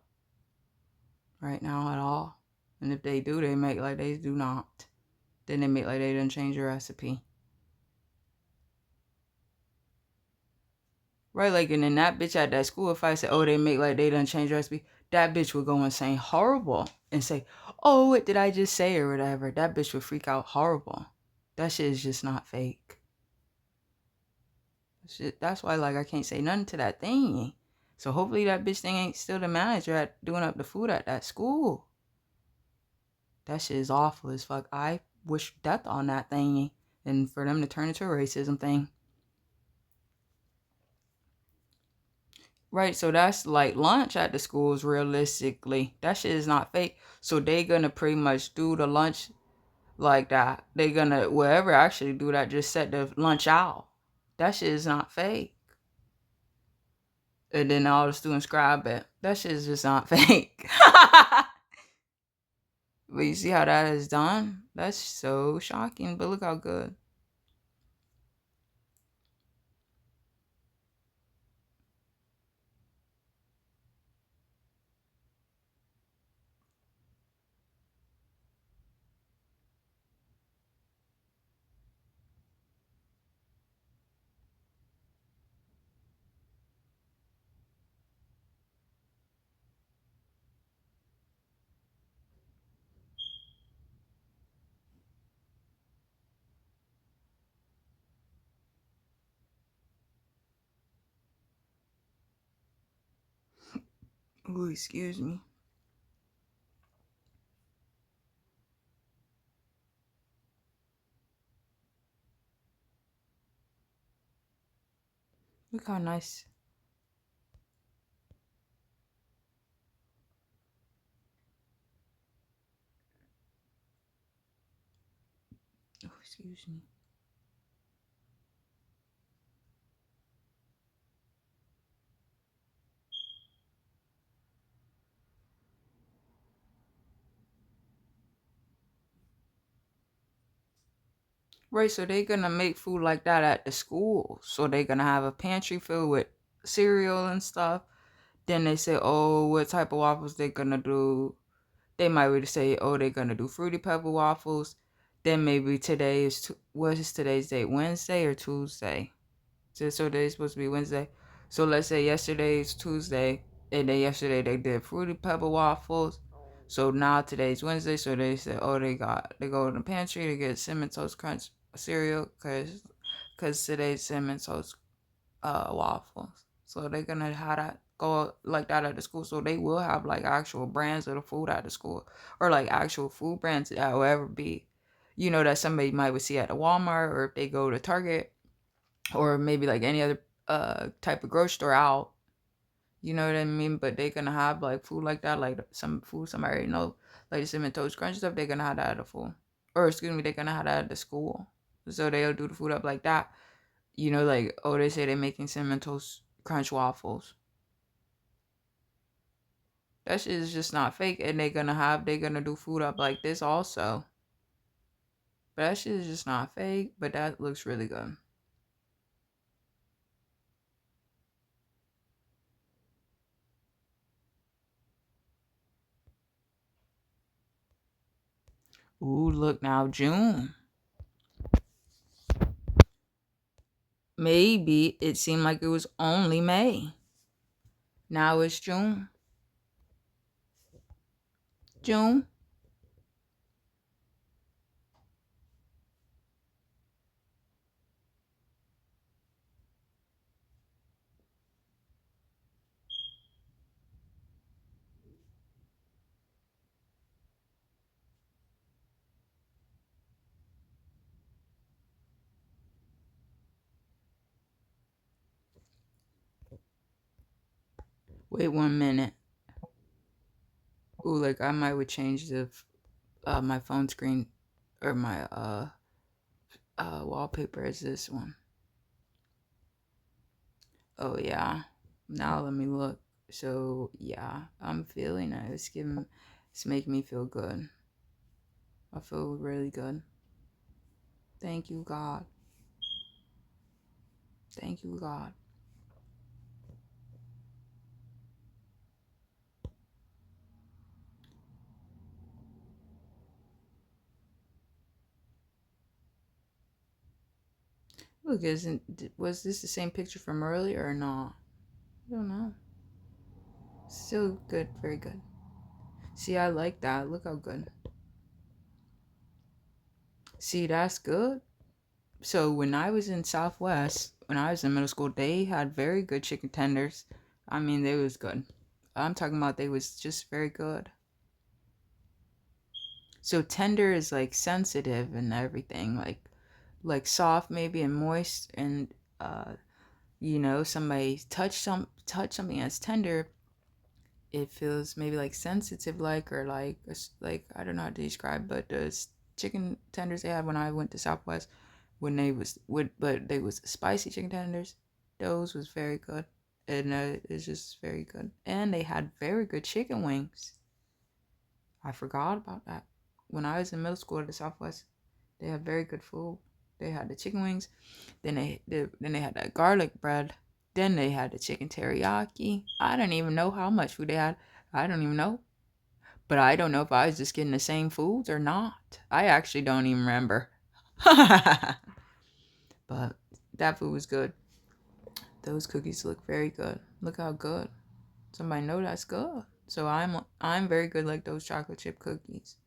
right now at all. And if they do, they make like they do not. Then they make like they didn't change the recipe. Right, like, and then that bitch at that school, if I said, oh, they make like they done change the recipe, that bitch would go and say horrible and say, oh, what did I just say or whatever. That bitch would freak out horrible. That shit is just not fake. Shit, that's why, like, I can't say nothing to that thing. So hopefully that bitch thing ain't still the manager at doing up the food at that school. That shit is awful as fuck. I wish death on that thing and for them to turn into a racism thing. Right, so that's like lunch at the schools realistically. That shit is not fake. So they gonna pretty much do the lunch like that. They gonna wherever actually do that, just set the lunch out. That shit is not fake. And then all the students grab it. That shit is just not fake. But you see how that is done? That's so shocking. But look how good. Ooh, excuse me. Look how nice. Oh, excuse me. Right, so they're gonna make food like that at the school. So they're gonna have a pantry filled with cereal and stuff. Then they say, oh, what type of waffles they're gonna do. They might really say, oh, they're gonna do fruity pebble waffles. Then maybe today is what is today's date? Wednesday or Tuesday? So today's supposed to be Wednesday. So let's say yesterday is Tuesday, and then yesterday they did fruity pebble waffles. So now today's Wednesday, so they said, oh, they go in the pantry to get cinnamon toast crunch cereal, cause today's cinnamon toast waffles. So they're gonna have that go like that at the school. So they will have like actual brands of the food at the school, or like actual food brands that will ever be, that somebody might would see at the Walmart, or if they go to Target, or maybe like any other type of grocery store out. You know what I mean? But they're gonna have like food like that, like some food somebody already know, like the cinnamon toast crunch stuff. They're gonna have that at the food, or excuse me, they're gonna have that at the school. So they'll do the food up like that. Like, oh, they say they're making cinnamon toast crunch waffles. That shit is just not fake, and they're gonna do food up like this also. But that shit is just not fake. But that looks really good. Ooh, look now, June. Maybe it seemed like it was only May. Now it's June. June. Wait 1 minute. Ooh, like I might would change the my phone screen or my wallpaper as this one. Oh yeah. Now let me look. So yeah, I'm feeling it. It's making me feel good. I feel really good. Thank you, God. Thank you, God. Look, was this the same picture from earlier or not? I don't know. Still good, very good. See, I like that. Look how good. See, that's good. So when I was in Southwest, when I was in middle school, they had very good chicken tenders. I mean, they was good. I'm talking about they was just very good. So tender is like sensitive and everything, like soft maybe and moist, and somebody touch something that's tender, it feels maybe like sensitive, like, or like I don't know how to describe, but the chicken tenders they had when I went to Southwest, when they was with but they was spicy chicken tenders, those was very good, and it's just very good, and they had very good chicken wings. I forgot about that. When I was in middle school at the Southwest, they had very good food. They had the chicken wings, then they had that garlic bread, then they had the chicken teriyaki. I don't even know how much food they had. I don't even know. But I don't know if I was just getting the same foods or not. I actually don't even remember. But that food was good. Those cookies look very good. Look how good. Somebody know that's good. So I'm very good like those chocolate chip cookies.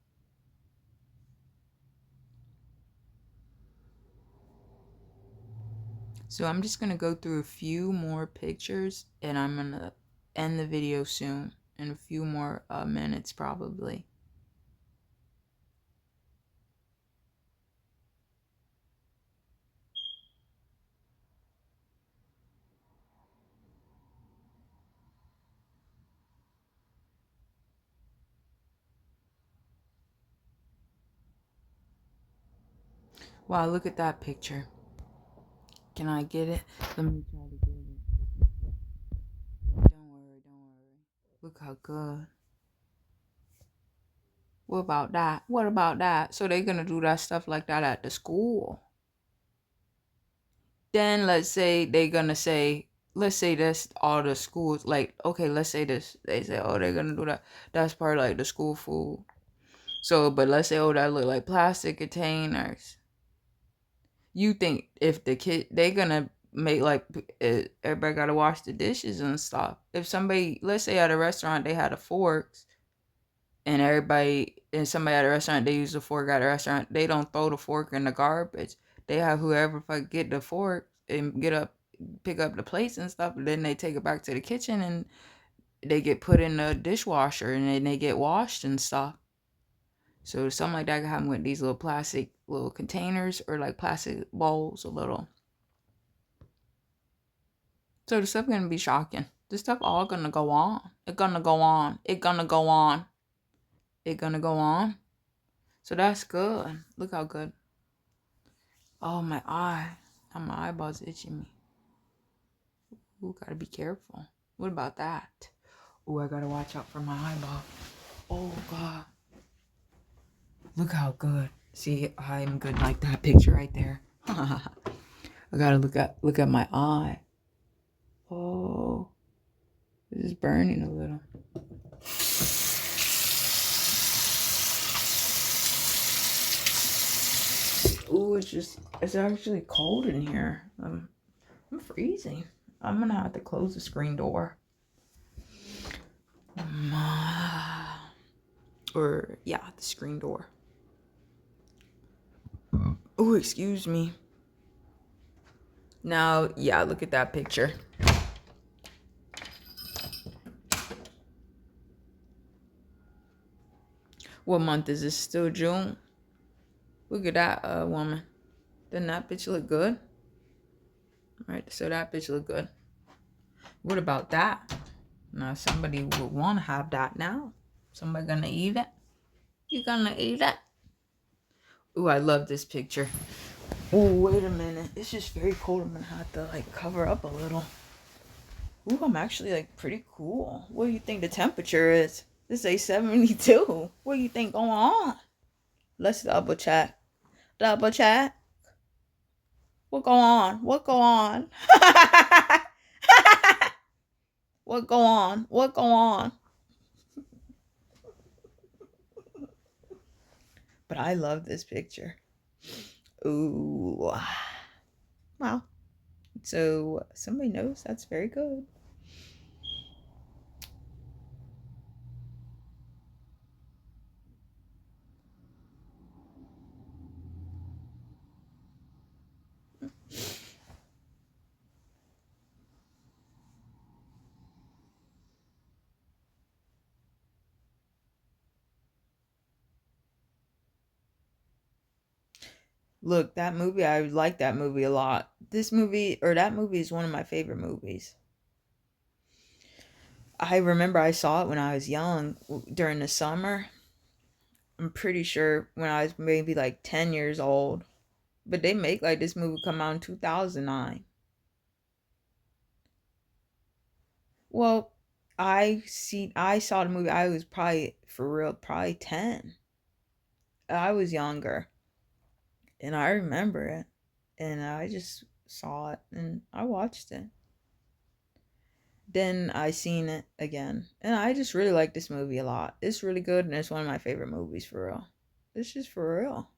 So I'm just gonna go through a few more pictures, and I'm gonna end the video soon in a few more minutes probably. Wow, look at that picture. Can I get it? Let me try to get it. Don't worry, don't worry. Look how good. What about that? What about that? So they're gonna do that stuff like that at the school. Then let's say that's all the schools, like, okay, let's say this, they say, oh, they're gonna do that. That's part of like the school food. So, but let's say, oh, that look like plastic containers. You think if the kid, they gonna make like everybody gotta wash the dishes and stuff. If somebody, let's say at a restaurant, they had a forks, and somebody at a restaurant, they use a fork at a restaurant, they don't throw the fork in the garbage. They have whoever get the fork and get up pick up the plates and stuff, and then they take it back to the kitchen and they get put in the dishwasher and then they get washed and stuff. So something like that can happen with these little plastic little containers or like plastic bowls a little. So the stuff gonna be shocking. This stuff all gonna go on. It gonna go on. It gonna go on. It gonna go on. So that's good. Look how good. Oh, my eye. Now my eyeball's itching me. Ooh, gotta be careful. What about that? Ooh, I gotta watch out for my eyeball. Oh, God. Look how good. See, I'm good like that picture right there. I gotta look at my eye. Oh, this is burning a little. Ooh, it's actually cold in here. I'm freezing. I'm gonna have to close the screen door. Or, yeah, the screen door. Oh, excuse me. Now, yeah, look at that picture. What month is this? Still June? Look at that woman. Doesn't that bitch look good? Right, so that bitch look good. What about that? Now, somebody would want to have that now. Somebody gonna eat it? You gonna eat it? Ooh, I love this picture. Oh, wait a minute. It's just very cold. I'm gonna have to like cover up a little. Ooh, I'm actually like pretty cool. What do you think the temperature is? This is 72. What do you think going on? Let's double check. Double check. What go on? What go on? What go on? What go on? But I love this picture. Ooh. Wow. So somebody knows that's very good. Look, that movie, I like that movie a lot. This movie, or that movie, is one of my favorite movies. I remember I saw it when I was young during the summer. I'm pretty sure when I was maybe like 10 years old. But they make like this movie come out in 2009. Well, I saw the movie. I was probably for real probably 10. I was younger and I remember it. And I just saw it and I watched it. Then I seen it again. And I just really like this movie a lot. It's really good and it's one of my favorite movies for real. It's just for real.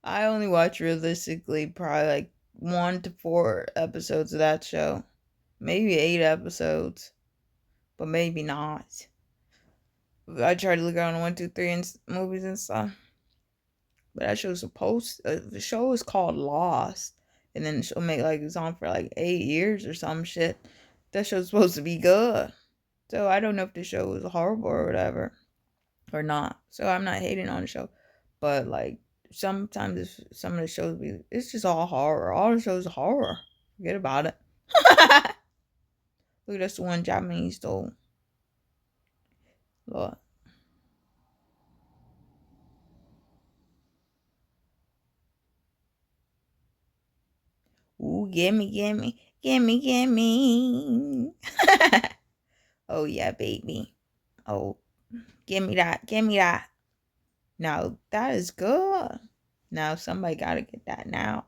I only watch realistically probably like 1 to 4 episodes of that show. Maybe 8 episodes, but maybe not. I try to look at on 1, 2, 3 and movies and stuff. But that show's supposed. The show is called Lost, and then she'll make like it's on for like 8 years or some shit. That show's supposed to be good. So I don't know if the show was horrible or whatever or not. So I'm not hating on the show, but like sometimes some of the shows be it's just all horror. All the shows are horror. Forget about it. Look, that's the one Japanese stole. Look. Ooh, gimme, gimme, gimme, gimme. Oh yeah, baby. Oh, give me that. Give me that. Now that is good. Now somebody gotta get that now.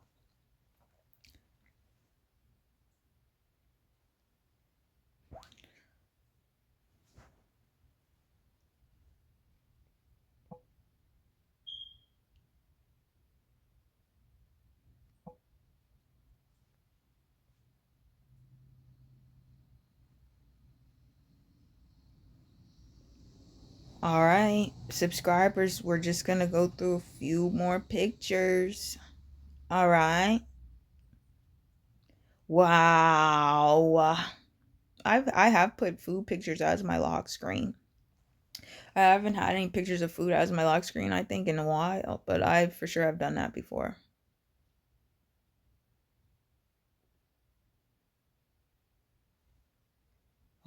All right, subscribers, we're just gonna go through a few more pictures. All right. Wow. I have put food pictures as my lock screen. I haven't had any pictures of food as my lock screen, I think, in a while, but I for sure have done that before.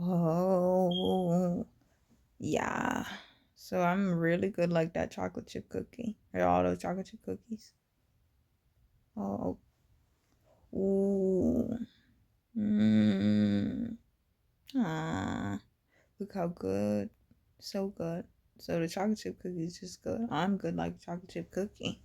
Oh, yeah. So I'm really good like that chocolate chip cookie. Or all those chocolate chip cookies. Oh, ooh. Mmm. Ah. Look how good. So good. So the chocolate chip cookie is just good. I'm good like chocolate chip cookie.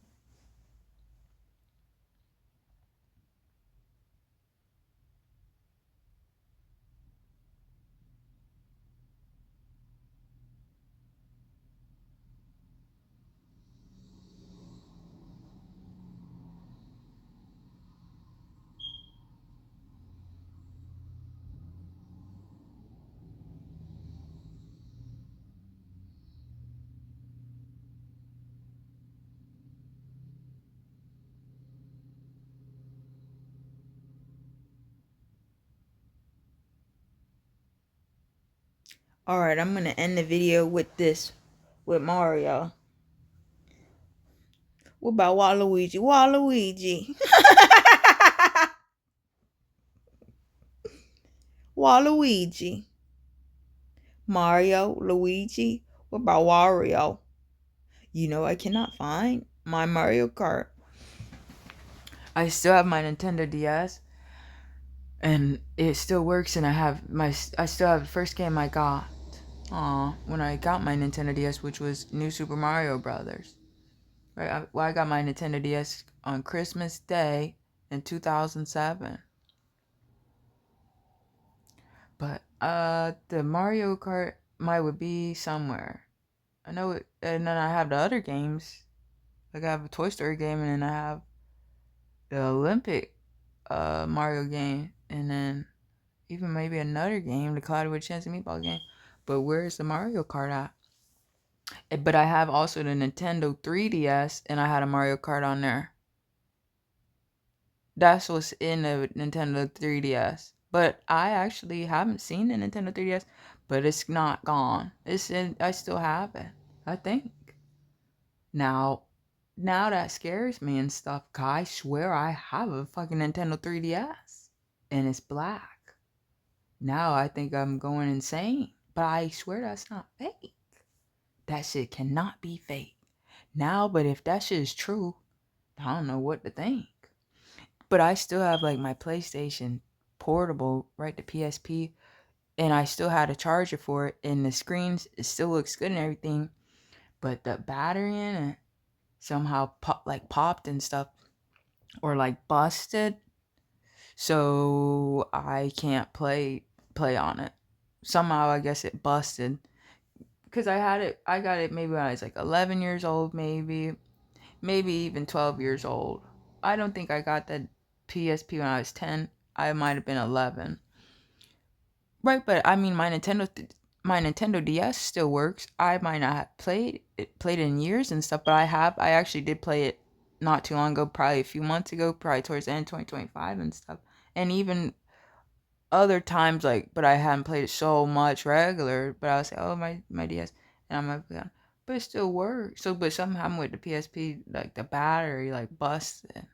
Alright, I'm gonna end the video with this. With Mario. What about Waluigi? Waluigi. Waluigi. Mario, Luigi. What about Wario? You know I cannot find my Mario Kart. I still have my Nintendo DS, and it still works. And I still have the first game I got. When I got my Nintendo DS, which was New Super Mario Brothers. Right, I got my Nintendo DS on Christmas Day in 2007. But the Mario Kart might would be somewhere. I know it, and then I have the other games. Like I have a Toy Story game, and then I have the Olympic Mario game, and then even maybe another game, the Cloudy with Chance and Meatball game. But where's the Mario Kart at? But I have also the Nintendo 3DS, and I had a Mario Kart on there. That's what's in the Nintendo 3DS. But I actually haven't seen the Nintendo 3DS, but it's not gone. It's in. I still have it. I think. Now, now that scares me and stuff. 'Cause I swear I have a fucking Nintendo 3DS, and it's black. Now I think I'm going insane. But I swear that's not fake. That shit cannot be fake. Now, but if that shit is true, I don't know what to think. But I still have like my PlayStation portable, right? The PSP, and I still had a charger for it, and the screens it still looks good and everything, but the battery in it somehow popped and stuff, or like busted, so I can't play on it. Somehow I guess it busted, because I got it maybe when I was like 11 years old, maybe even 12 years old. I don't think I got the PSP when I was 10. I might have been 11. Right, but I mean, my Nintendo DS still works. I might not have played it in years and stuff, but I have. I actually did play it not too long ago, probably a few months ago, probably towards the end of 2025 and stuff. And even other times, like, but I hadn't played it so much regular. But I would say, oh, my DS, and I might play on, but it still works. So, but something happened with the PSP, like the battery, like busted.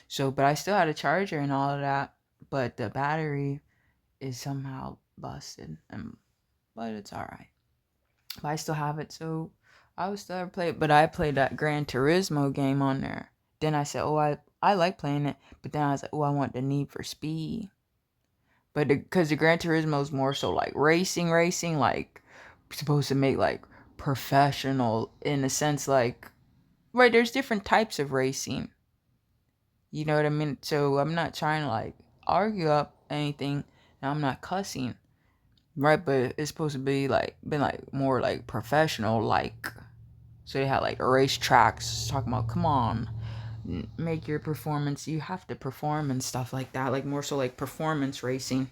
So, but I still had a charger and all of that, but the battery is somehow busted, but it's all right. But I still have it, so I would still ever play it. But I played that Gran Turismo game on there. Then I said, oh, I like playing it, but then I was like, oh, I want the Need for Speed. But because the Gran Turismo is more so like racing, like supposed to make like professional in a sense, like right. There's different types of racing. You know what I mean? So I'm not trying to like argue up anything. And I'm not cussing, right? But it's supposed to be like been like more like professional, like so they had like race tracks talking about come on, make your performance. You have to perform and stuff like that. Like more so like performance racing.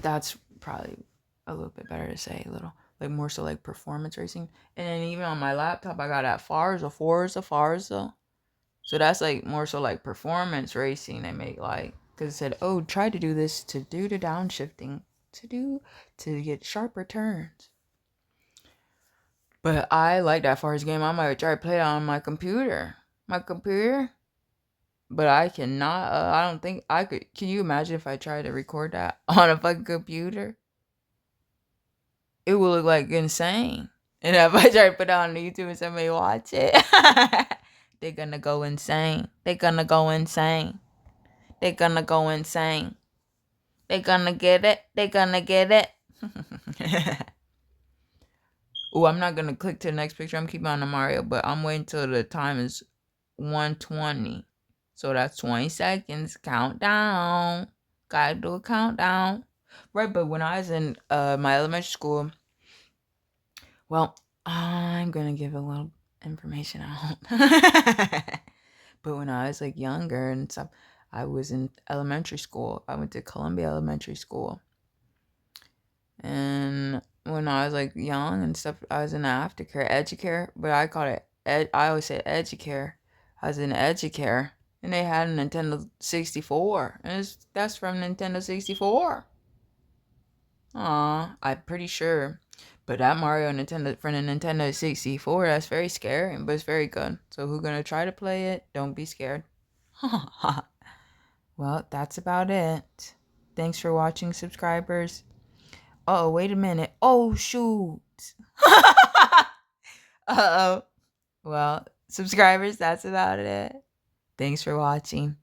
That's probably a little bit better to say. A little like more so like performance racing. And then even on my laptop, I got that Forza. So that's like more so like performance racing. They make like because it said, oh, try to do this to do the downshifting to get sharper turns. But I like that Forza game. I might try to play it on my computer. But I cannot. I don't think I could. Can you imagine if I tried to record that on a fucking computer? It would look like insane. And if I try to put it on YouTube and somebody watch it, they're gonna go insane. They're gonna go insane. They're gonna go insane. They're gonna get it. They're gonna get it. Oh, I'm not gonna click to the next picture. I'm keeping on the Mario, but I'm waiting till the time is 1:20. So that's 20 seconds. Countdown. Gotta do a countdown. Right, but when I was in my elementary school, well, I'm gonna give a little information out. But when I was like younger and stuff, I was in elementary school. I went to Columbia Elementary School. And when I was like young and stuff, I was in aftercare, educare, but I called it I always say educare. I was in educare, and they had a Nintendo 64, and that's from Nintendo 64. Aw, I'm pretty sure. But that Mario Nintendo from the Nintendo 64, that's very scary, but it's very good. So who's gonna try to play it? Don't be scared. Well, that's about it. Thanks for watching, subscribers. Oh, wait a minute. Oh, shoot. Uh-oh. Well, subscribers, that's about it. Thanks for watching.